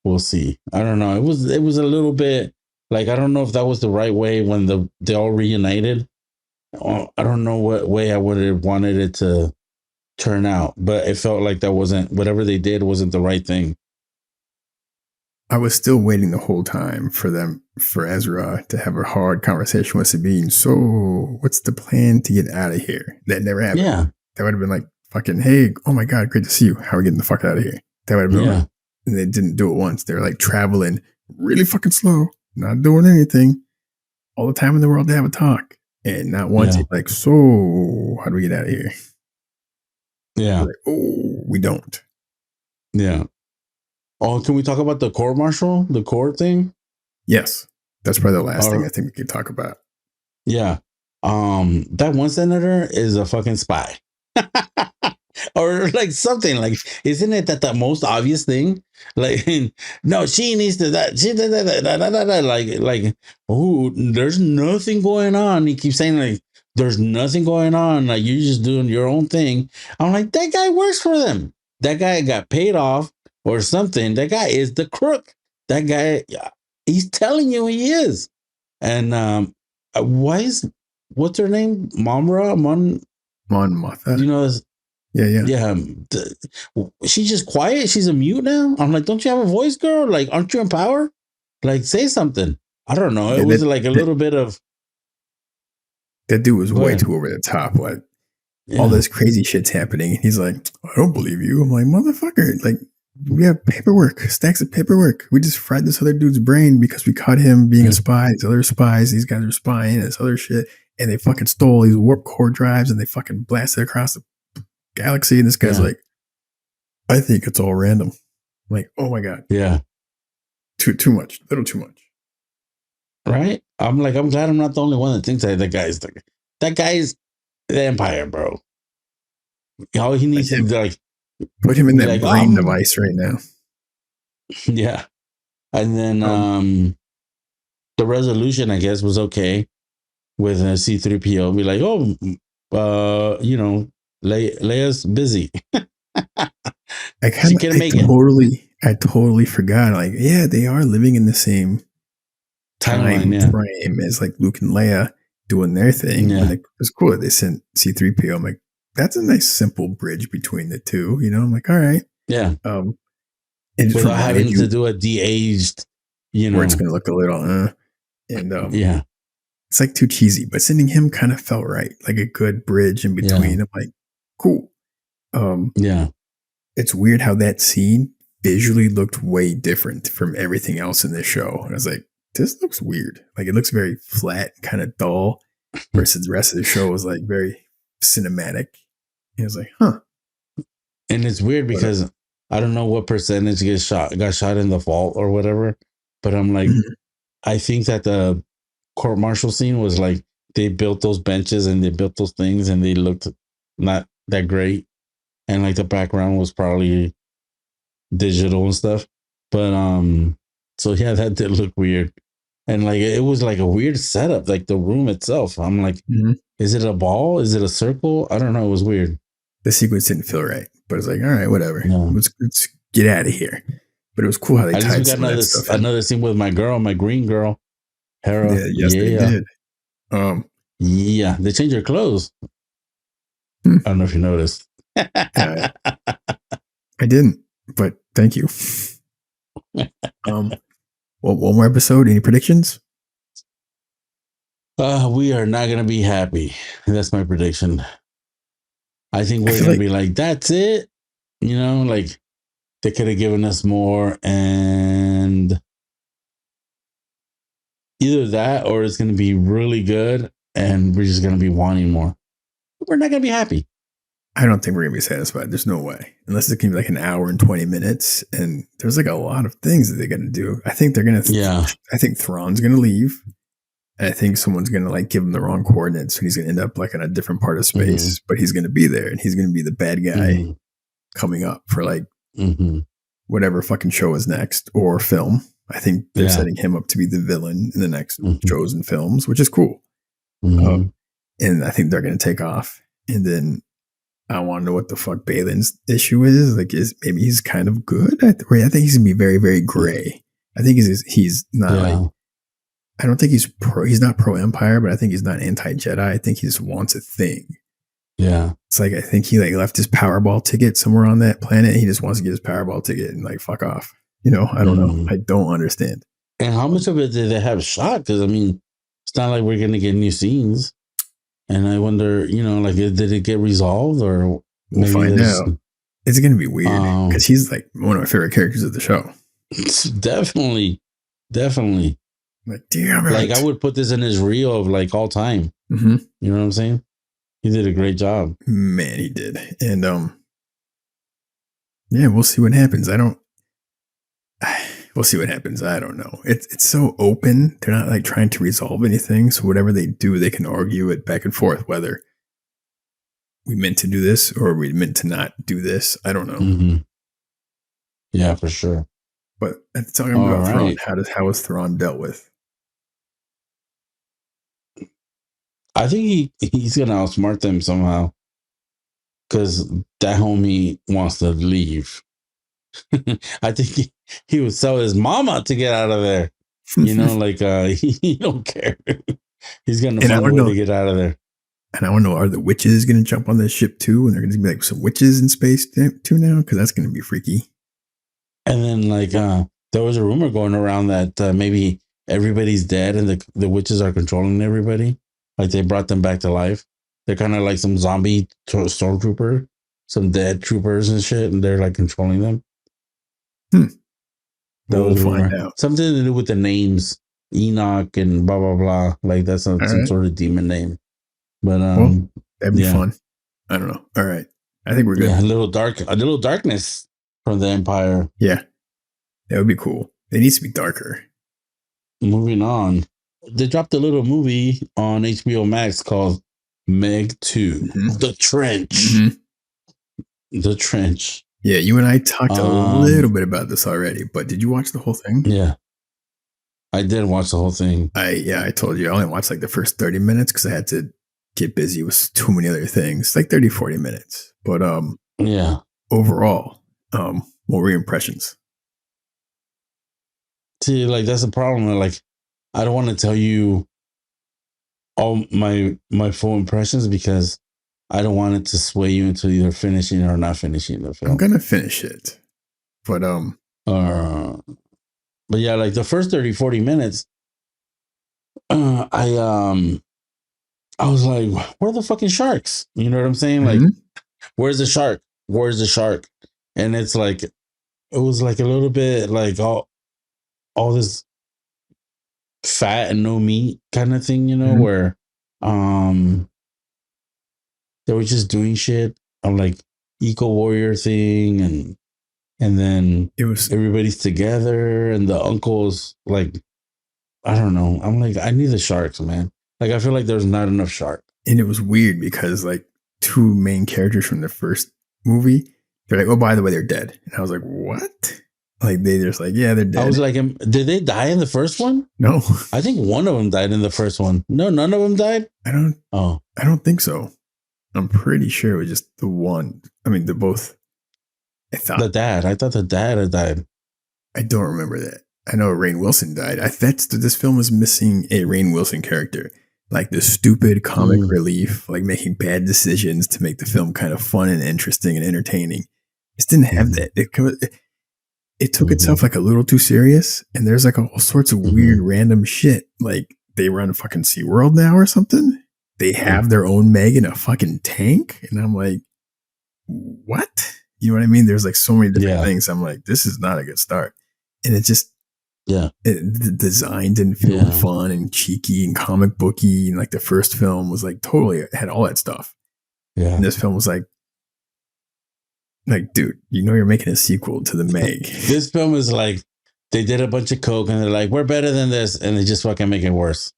we'll see. I don't know. It was a little bit like, I don't know if that was the right way when they all reunited. I don't know what way I would have wanted it to turn out, but it felt like that wasn't, whatever they did wasn't the right thing. I was still waiting the whole time for Ezra to have a hard conversation with Sabine. So what's the plan to get out of here? That never happened. Yeah. That would have been like, fucking, hey, oh my God, great to see you. How are we getting the fuck out of here? That would have been like, and they didn't do it once. They were like traveling really fucking slow, not doing anything. All the time in the world to have a talk. And not once like, so how do we get out of here? Yeah. Like, oh, we don't. Yeah. Oh, can we talk about the court martial, the court thing? Yes. That's probably the last thing I think we could talk about. Yeah. That one senator is a fucking spy. or like something like, isn't it that the most obvious thing? Like, no, she needs to that. She like, oh, there's nothing going on. He keeps saying like, there's nothing going on. Like you're just doing your own thing. I'm like, that guy works for them. That guy got paid off or something. That guy is the crook. That guy, he's telling you he is. And why is what's her name? Momra Mon Mothma. you know, Yeah. she's just quiet. She's a mute now. I'm like, don't you have a voice, girl? Like, aren't you in power? Like, say something. I don't know. It Yeah, was like a little bit of. that dude was Go way ahead. too over the top. Like all Yeah. this crazy shit's happening. He's like, I don't believe you. I'm like, motherfucker, like we have paperwork, stacks of paperwork. We just fried this other dude's brain because we caught him being a spy. These other spies, these guys are spying, and this other shit. And they fucking stole these warp core drives and they fucking blasted across the galaxy. And this guy's like, I think it's all random. I'm like, oh my God. Yeah. Too much. Little too much. Right? I'm like, I'm glad I'm not the only one that thinks that guy's the Empire, bro. All he needs Like to like put him in be that like, brain device right now. yeah. And then the resolution, I guess, was okay with a C3PO. Be like, Leia's busy. She can make it. I totally forgot. Like, yeah, they are living in the same time frame as like Luke and Leia doing their thing. Yeah. And like, it was cool. They sent C3PO. I'm like, that's a nice simple bridge between the two. You know, I'm like, all right. Yeah. And without having to do a de-aged, where it's going to look a little, yeah, it's like too cheesy, but sending him kind of felt right. Like a good bridge in between. Yeah. I'm like, cool. Yeah. It's weird how that scene visually looked way different from everything else in this show. And I was like, this looks weird. Like it looks very flat, kind of dull, versus the rest of the show was like very cinematic. And I was like, huh. And it's weird because I don't know what percentage got shot in the vault or whatever, but I'm like, I think that the court martial scene was like they built those benches and they built those things and they looked not that great, and like the background was probably digital and stuff. But so yeah, that did look weird, and like it was like a weird setup, like the room itself. I'm like, is it a ball? Is it a circle? I don't know. It was weird. The sequence didn't feel right, but it's like, all right, whatever. No. Let's get out of here. But it was cool how they tied some of that stuff in. Another scene with my green girl, Hera. Yeah, yes, they did. Yeah, they changed her clothes. I don't know if you noticed. I didn't, but thank you. One more episode. Any predictions? We are not going to be happy. That's my prediction. I think we're going to be like, that's it. You know, like they could have given us more, and either that or it's going to be really good and we're just going to be wanting more. We're not going to be happy. I don't think we're going to be satisfied. There's no way. Unless it can be like an hour and 20 minutes. And there's like a lot of things that they're going to do. I think they're going to, I think Thrawn's going to leave. And I think someone's going to like give him the wrong coordinates. And he's going to end up like in a different part of space, but he's going to be there and he's going to be the bad guy coming up for like whatever fucking show is next or film. I think they're setting him up to be the villain in the next shows and films, which is cool. And I think they're going to take off. And then I want to know what the fuck Balin's issue is. Like, maybe he's kind of good? I think he's going to be very, very gray. I think he's not like, I don't think he's not pro Empire, but I think he's not anti Jedi. I think he just wants a thing. Yeah. It's like, I think he like left his Powerball ticket somewhere on that planet. He just wants to get his Powerball ticket and like fuck off. You know, I don't know. I don't understand. And how much of it did they have shot? Because I mean, it's not like we're going to get new scenes. And I wonder, you know, like, did it get resolved or we'll find out? It's going to be weird because he's like one of my favorite characters of the show. Definitely. Like, damn right. Like, I would put this in his reel of like all time. You know what I'm saying? He did a great job. Man, he did. And yeah, we'll see what happens. We'll see what happens. I don't know. It's so open. They're not like trying to resolve anything. So whatever they do, they can argue it back and forth, whether we meant to do this or we meant to not do this. I don't know. Mm-hmm. Yeah, for sure. But talking All about Thrawn, right. how is Thrawn dealt with? I think he's gonna outsmart them somehow because that homie wants to leave. I think he would sell his mama to get out of there. You know, like he don't care. He's gonna And I find a want way to to know, get out of there. and I want to know, are the witches going to jump on this ship too? And they're going to be like some witches in space too now, because that's going to be freaky. And then like there was a rumor going around that maybe everybody's dead and the witches are controlling everybody. Like they brought them back to life. They're kind of like some zombie stormtrooper, some dead troopers and shit, and they're like controlling them. That We'll was a find rumor. out. Something to do with the names Enoch and blah blah blah. Like that's some Right. sort of demon name. But Well, that'd be yeah. fun. I don't know. All right, I think we're good. Yeah, a little darkness from the Empire. Yeah, that would be cool. It needs to be darker. Moving on, they dropped a little movie on HBO Max called Meg 2, The Trench. Mm-hmm. The Trench. Yeah, you and I talked a little bit about this already, but did you watch the whole thing? Yeah, I did watch the whole thing. I told you I only watched like the first 30 minutes because I had to get busy with too many other things, like 30, 40 minutes. But yeah, overall, what were your impressions? see, like that's the problem. Like, I don't want to tell you all my full impressions because I don't want it to sway you into either finishing or not finishing the film. I'm gonna finish it, but but yeah, like the first 30, 40 minutes, I was like, where are the fucking sharks? You know what I'm saying? mm-hmm. Like, where's the shark? Where's the shark? And it's like, it was like a little bit like all this fat and no meat kind of thing, you know, where they were just doing shit on like eco warrior thing and then it was everybody's together and the uncle's like, I don't know. I'm like, I need the sharks, man. Like I feel like there's not enough shark. And it was weird because like two main characters from the first movie, they're like, oh, by the way, they're dead. And I was like, what? Like they just like, yeah, they're dead. I was like, did they die in the first one? No. I think one of them died in the first one. No, none of them died. I don't think so. I'm pretty sure it was just the one. I mean, they're both. I thought the dad had died. I don't remember that. I know Rainn Wilson died. This film was missing a Rainn Wilson character, like the stupid comic relief, like making bad decisions to make the film kind of fun and interesting and entertaining. It didn't have that. It took itself like a little too serious, and there's like all sorts of weird random shit. Like they run fucking SeaWorld now or something. They have their own Meg in a fucking tank, and I'm like, what? You know what I mean? There's like so many different things. I'm like, this is not a good start. And it just, the design didn't feel fun and cheeky and comic booky. And like the first film was like totally had all that stuff. Yeah. And this film was like, dude, you know, you're making a sequel to the Meg. This film is like, they did a bunch of coke and they're like, we're better than this. And they just fucking make it worse.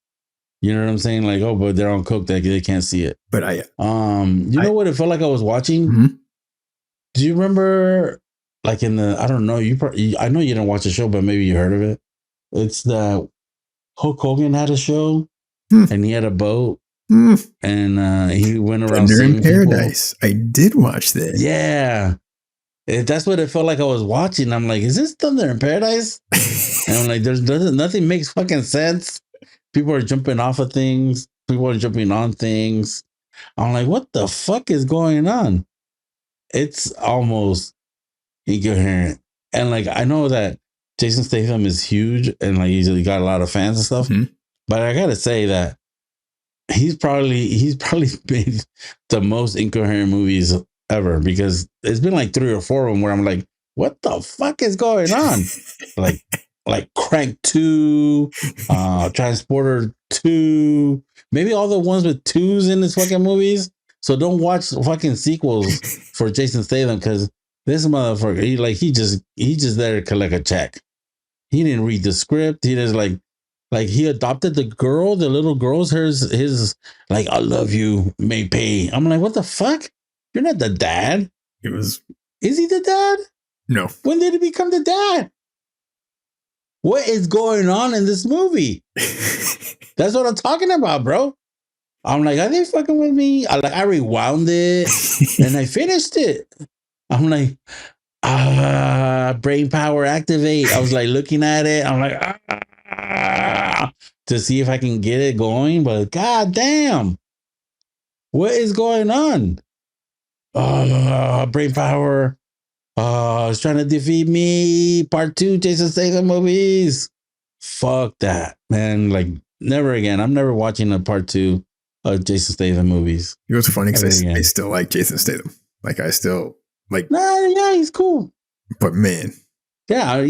You know what I'm saying? Like, oh, but they're on coke. They can't see it. But you know what it felt like I was watching? Mm-hmm. Do you remember, like in the, I don't know, I know you didn't watch the show, but maybe you heard of it. It's the Hulk Hogan had a show and he had a boat and he went around Thunder in seeing Paradise. people. I did watch that. Yeah. That's what it felt like I was watching. I'm like, is this Thunder in Paradise? And I'm like, nothing makes fucking sense. People are jumping off of things. People are jumping on things. I'm like, what the fuck is going on? It's almost incoherent. And like, I know that Jason Statham is huge and like he's got a lot of fans and stuff. But I gotta say that he's probably made the most incoherent movies ever because it's been like 3 or 4 of them where I'm like, what the fuck is going on? like Crank 2, Transporter 2, maybe all the ones with 2s in his fucking movies. So don't watch fucking sequels for Jason Statham because this motherfucker, he's just there to collect a check. He didn't read the script. He just like Like he adopted the girl, the little girl's his like, I love you, May Pay. I'm like, what the fuck? You're not the dad. It was. Is he the dad? No. When did he become the dad? What is going on in this movie? That's what I'm talking about, bro. I'm like, are they fucking with me? I rewound it and I finished it. I'm like, brain power activate. I was like looking at it. I'm like, to see if I can get it going, but god damn, what is going on? Brain power. It's trying to defeat me. Part 2, Jason Statham movies. Fuck that, man. Like, never again. I'm never watching a part 2 of Jason Statham movies. It was funny because I still like Jason Statham. Like, I still like. Nah, yeah, he's cool. But man, yeah,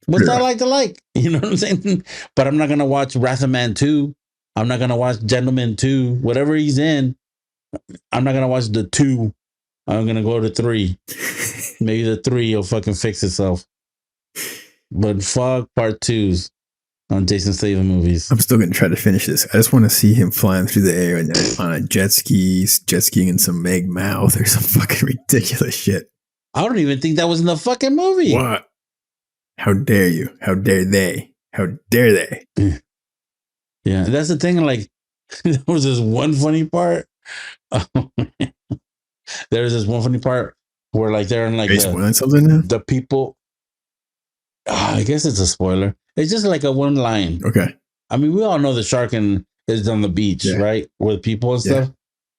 what's that like to like? You know what I'm saying? But I'm not gonna watch Wrath of Man 2. I'm not gonna watch Gentleman 2. Whatever he's in, I'm not gonna watch the 2. I'm gonna go to 3. Maybe the 3 will fucking fix itself. But fuck part 2s on Jason Statham movies. I'm still gonna try to finish this. I just want to see him flying through the air and on a jet skiing in some egg mouth or some fucking ridiculous shit. I don't even think that was in the fucking movie. What? How dare you? How dare they? How dare they? Yeah, that's the thing. Like, there was this one funny part. There was this one funny part where, like, they're in like spoiling something now? The people. I guess it's a spoiler. It's just like a one line. Okay. I mean, we all know the shark is on the beach, right, with people and stuff.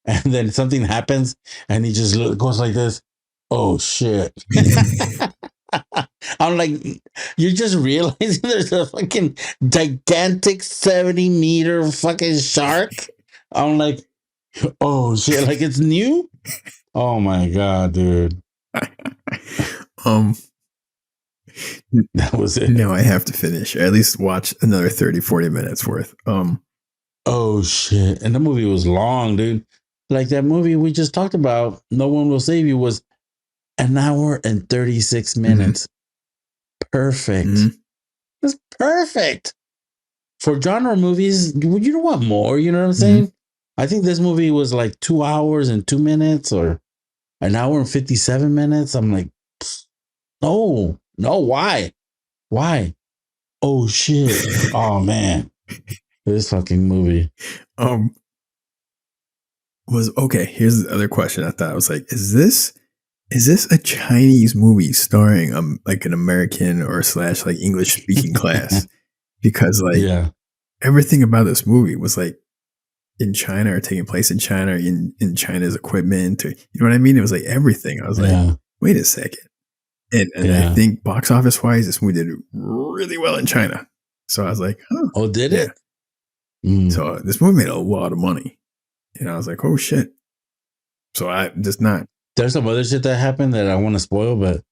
And then something happens, and he just goes like this. Oh shit. I'm like, you're just realizing there's a fucking gigantic 70-meter fucking shark. I'm like, oh shit, like it's new. Oh my god, dude. That was it. No, I have to finish. Or at least watch another 30, 40 minutes worth. Oh shit. And the movie was long, dude. Like that movie we just talked about, No One Will Save You, was an hour and 36 minutes. Mm-hmm. Perfect. Mm-hmm. It's perfect. For genre movies, you don't want more, you know what I'm saying? Mm-hmm. I think this movie was like 2 hours and 2 minutes or an hour and 57 minutes. I'm like, no, why? Oh shit. Oh man. This fucking movie. Here's the other question I thought. I was like, is this a Chinese movie starring like an American or / like English speaking class? Because like everything about this movie was like in China or taking place in China or in China's equipment, or, you know what I mean? It was like everything. I was like, wait a second. And I think box office wise, this movie did really well in China. So I was like, oh, did it? So this movie made a lot of money. And I was like, oh shit. So I just not. There's some other shit that happened that I want to spoil, but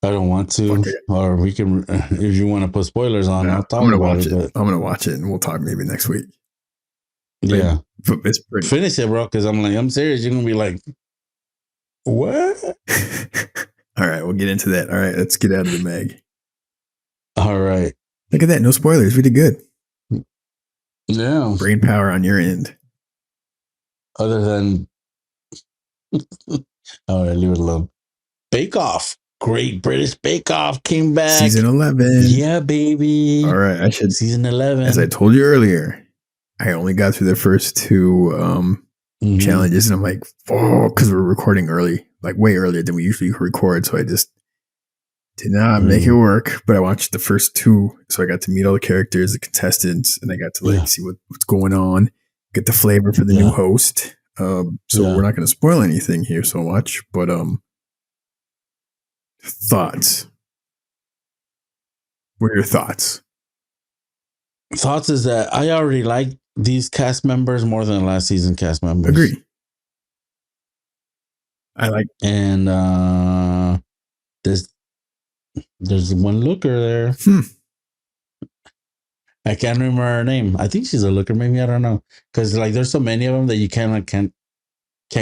I don't want to. Or we can, if you want to put spoilers on, I'll talk about it. I'm going to watch it and we'll talk maybe next week. Yeah. But it's pretty. Finish it, bro, because I'm serious. You're going to be like, what? All right, we'll get into that. All right, let's get out of the mag. All right. Look at that. No spoilers. We did good. Yeah. Brain power on your end. Other than, all right, leave it alone. Bake Off. Great British Bake Off came back. Season 11. Yeah, baby. All right, Season 11. As I told you earlier, I only got through the first 2 challenges, and I'm like, because we're recording early. Like way earlier than we usually record, so I just did not make it work. But I watched the first 2, so I got to meet all the characters, the contestants, and I got to see what's going on, get the flavor for the new host. So we're not going to spoil anything here so much, but thoughts. What are your thoughts? Thoughts is that I already like these cast members more than last season cast members. Agree. I like, and there's one looker there. I can't remember her name. I think she's a looker. Maybe I don't know, because like there's so many of them that you can't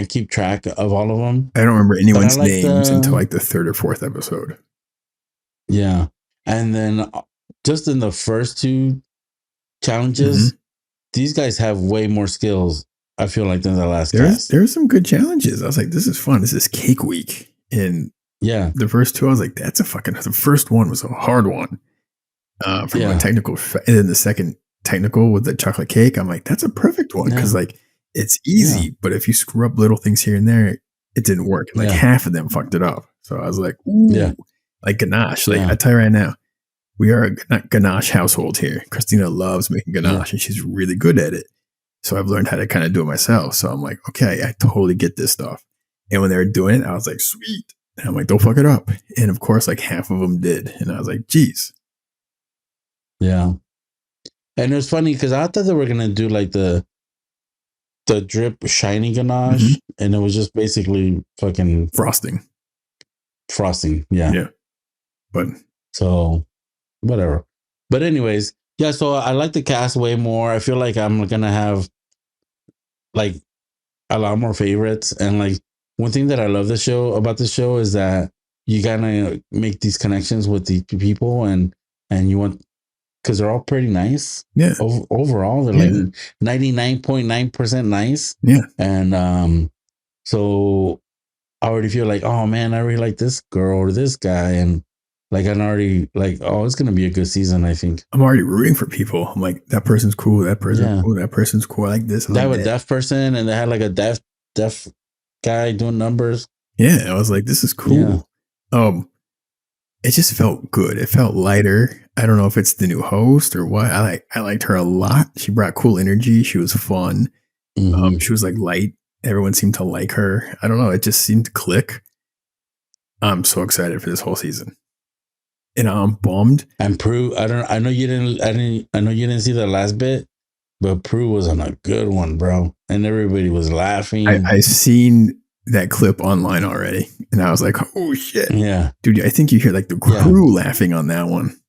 keep track of all of them. I don't remember anyone's names until like the 3rd or 4th episode. Yeah, and then just in the first 2 challenges, these guys have way more skills, I feel like, than the last cast. There's some good challenges. I was like, this is fun. This is cake week. And Yeah. the first two, I was like, that's a fucking, the first one was a hard one from a technical. And then the second technical with the chocolate cake, I'm like, that's a perfect one. Cause like it's easy, but if you screw up little things here and there, it didn't work. Like half of them fucked it up. So I was like, ooh, like ganache. Like I tell you right now, we are a ganache household here. Christina loves making ganache and she's really good at it. So I've learned how to kind of do it myself. So I'm like, okay, I totally get this stuff. And when they were doing it, I was like, sweet. And I'm like, don't fuck it up. And of course, like half of them did. And I was like, geez. Yeah. And it was funny because I thought they were going to do like the drip shiny ganache. And it was just basically fucking frosting. Yeah. Yeah. But so whatever. But anyways, yeah. So I like the cast way more. I feel like I'm going to have like a lot more favorites. And like one thing that I love about the show is that you gotta make these connections with the people and you want, because they're all pretty nice. Yeah. Overall, they're like 99.9% nice. Yeah. And so I already feel like, oh man, I really like this girl or this guy. And like I'm already like, oh, it's gonna be a good season, I think. I'm already rooting for people. I'm like, that person's cool, that person's cool, that person's cool. I like this. They have a deaf person and they had like a deaf guy doing numbers. Yeah, I was like, this is cool. Yeah. It just felt good. It felt lighter. I don't know if it's the new host or what. I liked her a lot. She brought cool energy. She was fun. She was like light. Everyone seemed to like her. I don't know. It just seemed to click. I'm so excited for this whole season. And I'm bummed. And Prue, I know you didn't see the last bit, but Prue was on a good one, bro. And everybody was laughing. I seen that clip online already. And I was like, oh shit. Yeah. Dude, I think you hear like the crew laughing on that one.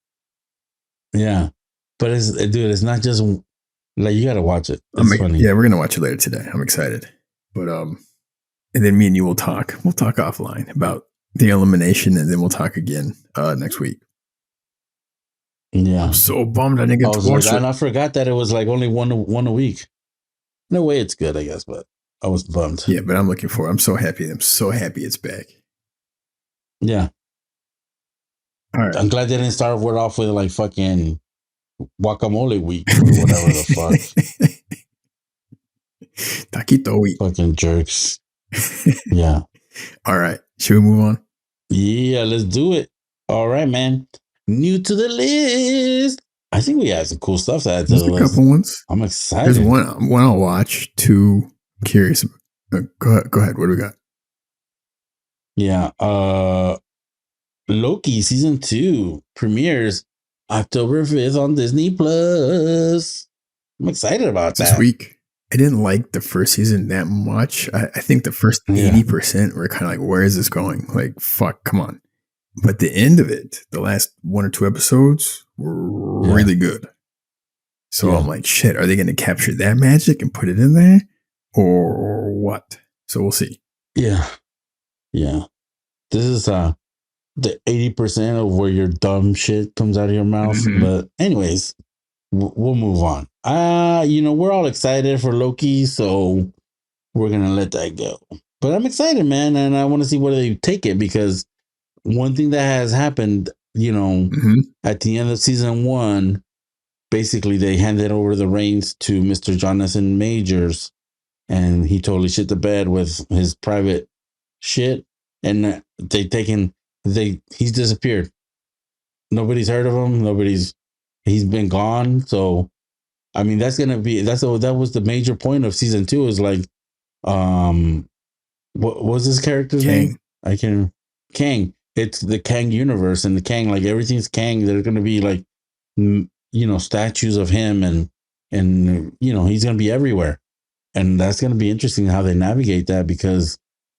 Yeah. But it's not just like, you gotta watch it. It's funny. Yeah, we're gonna watch it later today. I'm excited. But and then me and you will talk. We'll talk offline about the elimination, and then we'll talk again next week. Yeah, I'm so bummed I didn't get to watch it. And I forgot that it was like only one a week. No way, it's good, I guess, but I was bummed. Yeah, but I'm looking for it. I'm so happy. I'm so happy it's back. Yeah. All right. I'm glad they didn't start off with like fucking guacamole week or whatever the fuck. Taquito week. Fucking jerks. Yeah. All right. Should we move on? Yeah, let's do it. All right, man. New to the list. I think we had some cool stuff to add to the list. There's a couple ones. I'm excited. There's one I'll watch. Two, curious. Go ahead. What do we got? Yeah. Loki season 2 premieres October 5th on Disney Plus. I'm excited about that. This week. I didn't like the first season that much. I think the first 80% were kind of like, where is this going? Like, fuck, come on. But the end of it, the last 1 or 2 episodes were really good. So I'm like, shit, are they going to capture that magic and put it in there or what? So we'll see. Yeah. Yeah. This is the 80% of where your dumb shit comes out of your mouth. Mm-hmm. But anyways, we'll move on. We're all excited for Loki, so we're going to let that go. But I'm excited, man. And I want to see where they take it, because one thing that has happened, at the end of season 1, basically they handed over the reins to Mr. Jonathan Majors, and he totally shit the bed with his private shit. And he's disappeared. Nobody's heard of him. He's been gone. So, I mean, that was the major point of season 2 is like, what was his character's name? Kang. It's the Kang universe, and the Kang, like everything's Kang. There's going to be like, statues of him, and he's going to be everywhere. And that's going to be interesting how they navigate that, because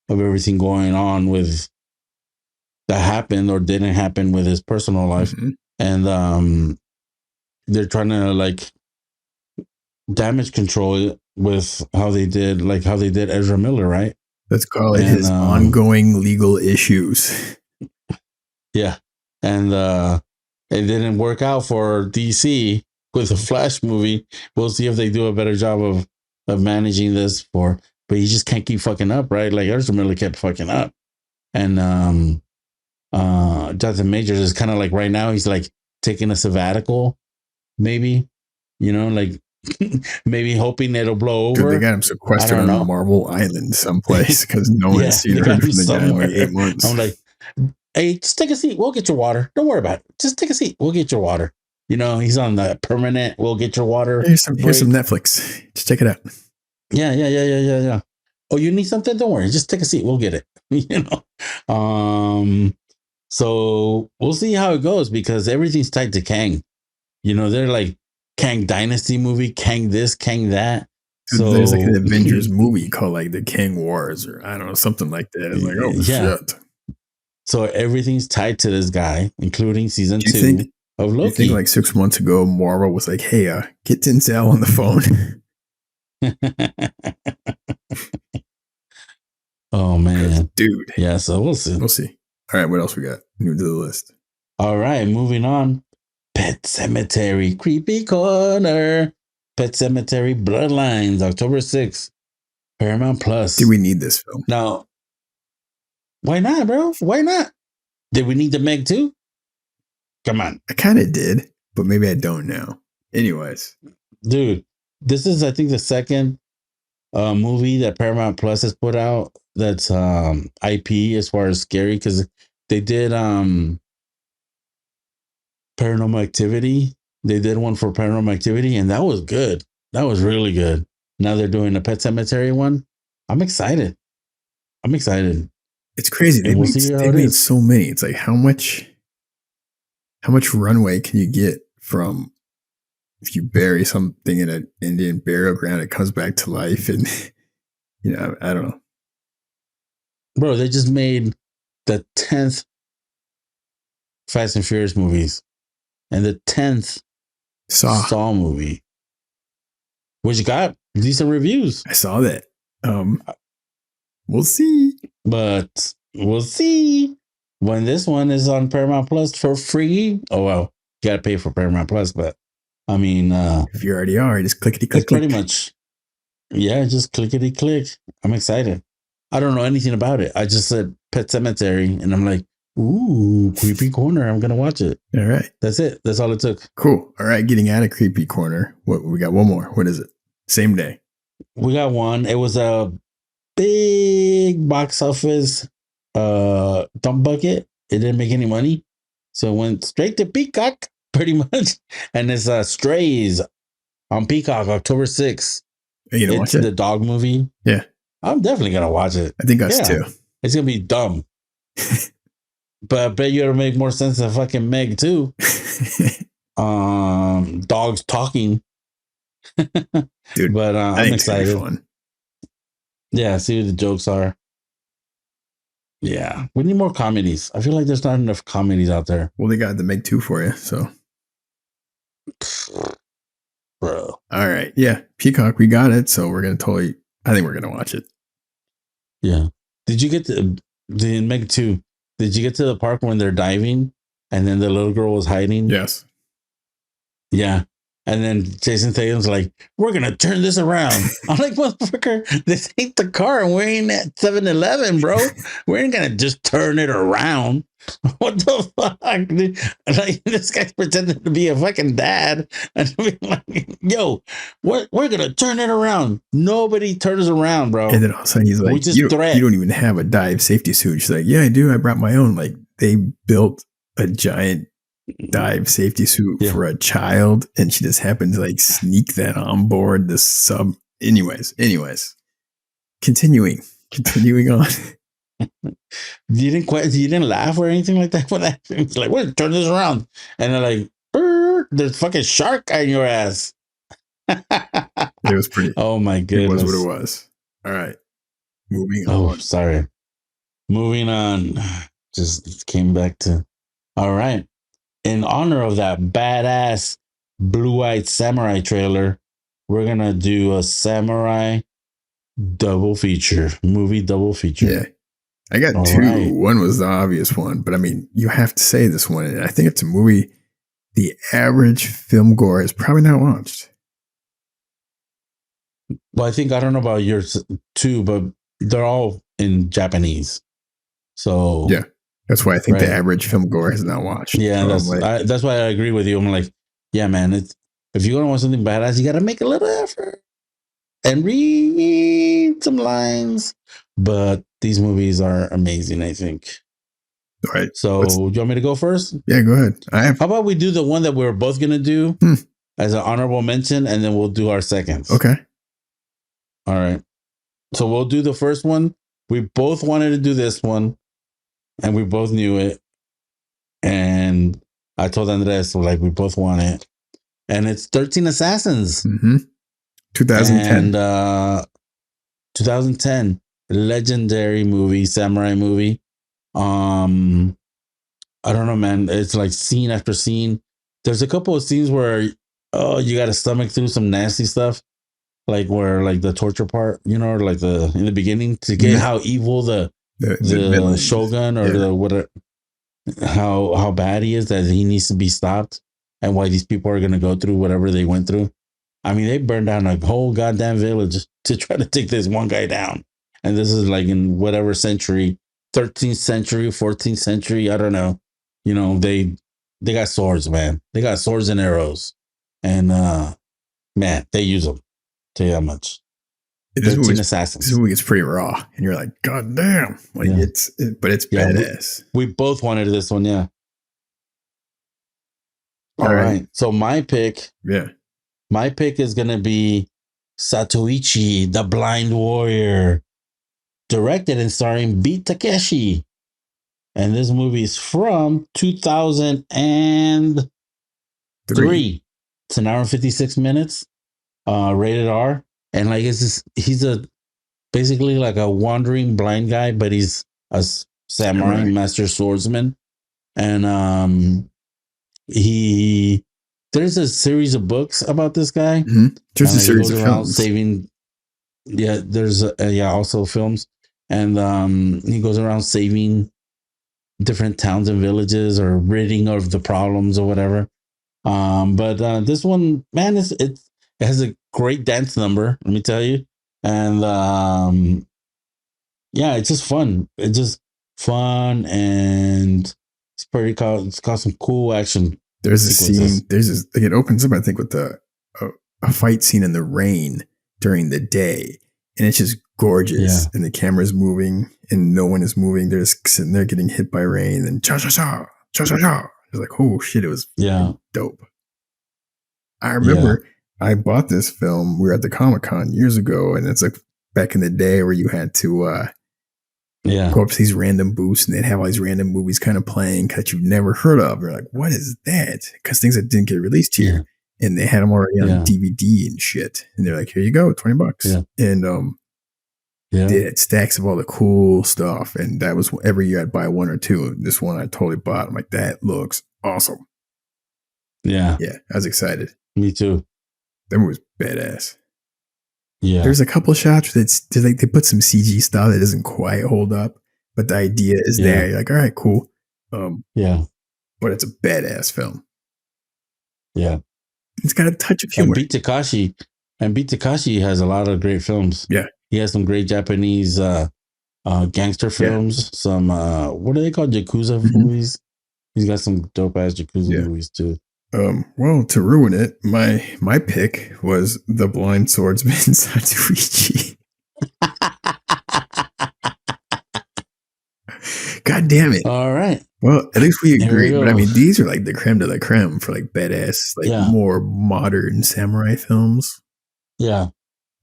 of everything going on with that happened or didn't happen with his personal life. Mm-hmm. And they're trying to like damage control it with how they did Ezra Miller, right? Let's call it his ongoing legal issues. Yeah. And it didn't work out for DC with the Flash movie. We'll see if they do a better job of managing this for. But he just can't keep fucking up, right? Like Ezra Miller kept fucking up, and Jonathan Majors is kind of like right now he's like taking a sabbatical, maybe, like maybe hoping it'll blow over. Dude, they got him sequestered on Marvel Island someplace because no one has seen or heard from the guy in like 8 months. I'm like, hey, just take a seat. We'll get your water. Don't worry about it. Just take a seat. We'll get your water. He's on the permanent. We'll get your water. Here's some Netflix. Just check it out. Yeah. Oh, you need something? Don't worry. Just take a seat. We'll get it. So we'll see how it goes because everything's tied to Kang. They're like Kang Dynasty movie, Kang this, Kang that. So there's like an Avengers movie called like the Kang Wars or I don't know, something like that. It's like, oh shit. So everything's tied to this guy, including season 2 of Loki. You think like 6 months ago, Marvel was like, hey, get Denzel on the phone. Oh man. Dude. Yeah, so we'll see. All right, what else we got? New to the list. All right, moving on. Pet Sematary Creepy Corner. Pet Sematary Bloodlines, October 6th. Paramount Plus. Do we need this film? Now, why not, bro? Why not? Did we need the Meg too? Come on. I kind of did, but maybe I don't now. Anyways. Dude, this is, I think, the second movie that Paramount Plus has put out that's IP as far as scary because they did Paranormal Activity. They did one for Paranormal Activity and that was good. That was really good. Now they're doing a Pet Sematary one. I'm excited. It's crazy. They made so many. It's like how much runway can you get from if you bury something in an Indian burial ground, it comes back to life, and I don't know. Bro, they just made the 10th Fast and Furious movies and the 10th Saw movie, which got decent reviews. I saw that. We'll see. But we'll see when this one is on Paramount Plus for free. Oh, well, you got to pay for Paramount Plus, but I mean, if you already are, just clickety-click. Pretty much. Yeah, just clickety-click. I'm excited. I don't know anything about it. I just said Pet Sematary, and I'm like, ooh, Creepy Corner. I'm going to watch it. All right. That's it. That's all it took. Cool. All right, getting out of Creepy Corner. We got one more. What is it? Same day. We got one. It was a big box office dump bucket. It didn't make any money. So it went straight to Peacock, pretty much. And it's Strays on Peacock, October 6th. Are you going to watch it? The dog movie. Yeah. I'm definitely going to watch it. I think us too. It's going to be dumb. But I bet you it'll make more sense than fucking Meg too. Dogs talking. Dude, but I'm excited. Fun. Yeah, see what the jokes are. Yeah, we need more comedies. I feel like there's not enough comedies out there. Well, they got the Meg 2 for you, so. Bro. All right. Yeah, Peacock, we got it. So we're going to I think we're going to watch it. Yeah. Did you get the Meg 2? Did you get to the park when they're diving and then the little girl was hiding? Yes. Yeah. And then Jason Tatham's like, we're going to turn this around. I'm like, motherfucker, this ain't the car. And we ain't at 7-Eleven, bro. We ain't going to just turn it around. What the fuck? Dude? Like, this guy's pretending to be a fucking dad. And be like, yo, we're going to turn it around. Nobody turns around, bro. And then all of a sudden he's like, you don't even have a dive safety suit. She's like, yeah, I do. I brought my own. Like, they built a giant dive safety suit for a child, and she just happened to like sneak that on board the sub. Anyways, continuing on. You didn't laugh or anything like that when that it's like, what, turn this around, and they're like, there's fucking shark on your ass. It was pretty. Oh my goodness, it was what it was. All right, moving on. Oh, sorry. Moving on. Just came back to. All right. In honor of that badass Blue-Eyed Samurai trailer, we're going to do a samurai movie double feature. Yeah. I got two. Right. One was the obvious one, but I mean, you have to say this one. I think it's a movie the average film gore is probably not watched. Well, I don't know about yours too, but they're all in Japanese. So yeah, that's why I think the right. average film gore has not watched. Yeah, So that's why I agree with you. I'm like, yeah, man. It's if you're gonna want something badass, you gotta make a little effort and read some lines. But these movies are amazing, I think. all right. So, do you want me to go first? Yeah, go ahead. How about we do the one that we're both gonna do as an honorable mention, and then we'll do our seconds. Okay. All right. So we'll do the first one. We both wanted to do this one, and we both knew it. And I told Andres, like, we both want it. And it's 13 Assassins. 2010. And 2010, legendary movie, samurai movie. I don't know, man. It's like scene after scene. There's a couple of scenes where you got to stomach through some nasty stuff, like where like the torture part, or like the in the beginning to get how evil the shogun or the whatever, how bad he is, that he needs to be stopped, and why these people are gonna go through whatever they went through. I mean, they burned down a whole goddamn village to try to take this one guy down, and this is like in whatever century, 13th century, 14th century, I don't know. They got swords, man. They got swords and arrows, and man, they use them. Tell you how much. 13 Assassins. This movie is pretty raw, and you're like, God damn! Like but it's badass. We both wanted this one, yeah. All right. So my pick is gonna be Satoichi, the Blind Warrior, directed and starring Beat Takeshi. And this movie is from 2003. It's an hour and 56 minutes. Rated R. And like he's basically like a wandering blind guy, but he's a samurai master swordsman. And there's a series of books about this guy. There's a series of films. There's also films. And he goes around saving different towns and villages or ridding of the problems or whatever. But this one, man, it has a great dance number, let me tell you. And it's just fun. It's just fun, and it's pretty cool. It's got some cool action. There's a scene. It opens up, I think, with a fight scene in the rain during the day, and it's just gorgeous. Yeah. And the camera's moving, and no one is moving. They're just sitting there getting hit by rain, and cha cha cha cha cha cha. It's like, oh shit! It was dope. I remember I bought this film. We were at the Comic-Con years ago, and it's like back in the day where you had to go up to these random booths, and they'd have all these random movies kind of playing that you've never heard of. You're like, what is that? Because things that didn't get released here. And they had them already on DVD and shit. And they're like, here you go, $20. Yeah. And they had stacks of all the cool stuff. And that was every year I'd buy one or two. This one I totally bought. I'm like, that looks awesome. Yeah. Yeah. I was excited. Me too. That movie was badass. Yeah. There's a couple of shots that they put some CG stuff that doesn't quite hold up, but the idea is there. You're like, all right, cool. But it's a badass film. Yeah. It's got a touch of humor. And Beat Takashi has a lot of great films. Yeah. He has some great Japanese gangster films. Some what are they called? Yakuza movies. He's got some dope ass Yakuza movies too. Well, to ruin it, my pick was The Blind Swordsman Satoichi. God damn it. All right. Well, at least we agreed. But I mean, these are like the creme de la creme for like badass, more modern samurai films. Yeah.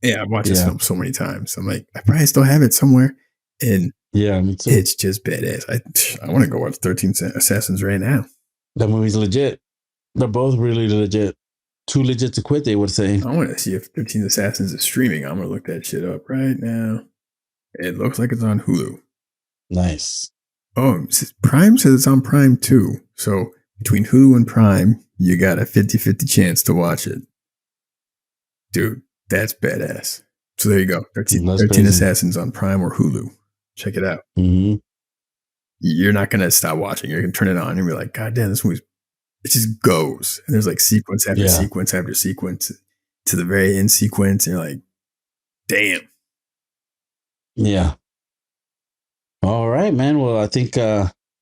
Yeah, I've watched this film so many times. I'm like, I probably still have it somewhere. And me too. It's just badass. I want to go watch 13 Assassins right now. That movie's legit. They're both really legit. Too legit to quit, they would say. I want to see if 13 Assassins is streaming. I'm going to look that shit up right now. It looks like it's on Hulu. Nice. Oh, Prime says it's on Prime too. So between Hulu and Prime, you got a 50-50 chance to watch it. Dude, that's badass. So there you go. 13 Assassins on Prime or Hulu. Check it out. Mm-hmm. You're not going to stop watching. You're going to turn it on and be like, God damn, this movie's it just goes. And there's like sequence after sequence after sequence to the very end sequence. And you're like, damn. Yeah. All right, man. Well, I think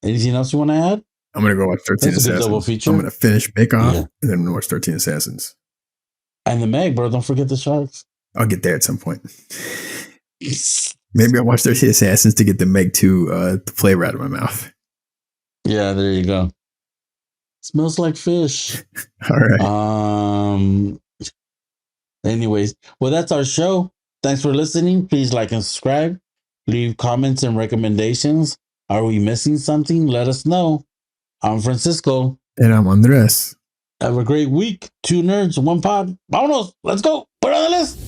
anything else you want to add? I'm gonna go watch 13 That's a good double Assassins. feature. I'm gonna finish Bake Off and then I'm gonna watch 13 Assassins. And the Meg, bro. Don't forget the Sharks. I'll get there at some point. Maybe I'll watch 13 Assassins to get the Meg 2 the flavor out of my mouth. Yeah, there you go. Smells like fish. All right. Anyways, well, that's our show. Thanks for listening. Please like and subscribe. Leave comments and recommendations. Are we missing something? Let us know. I'm Francisco. And I'm Andres. Have a great week. 2 nerds, 1 pod. Vámonos. Let's go. Put it on the list.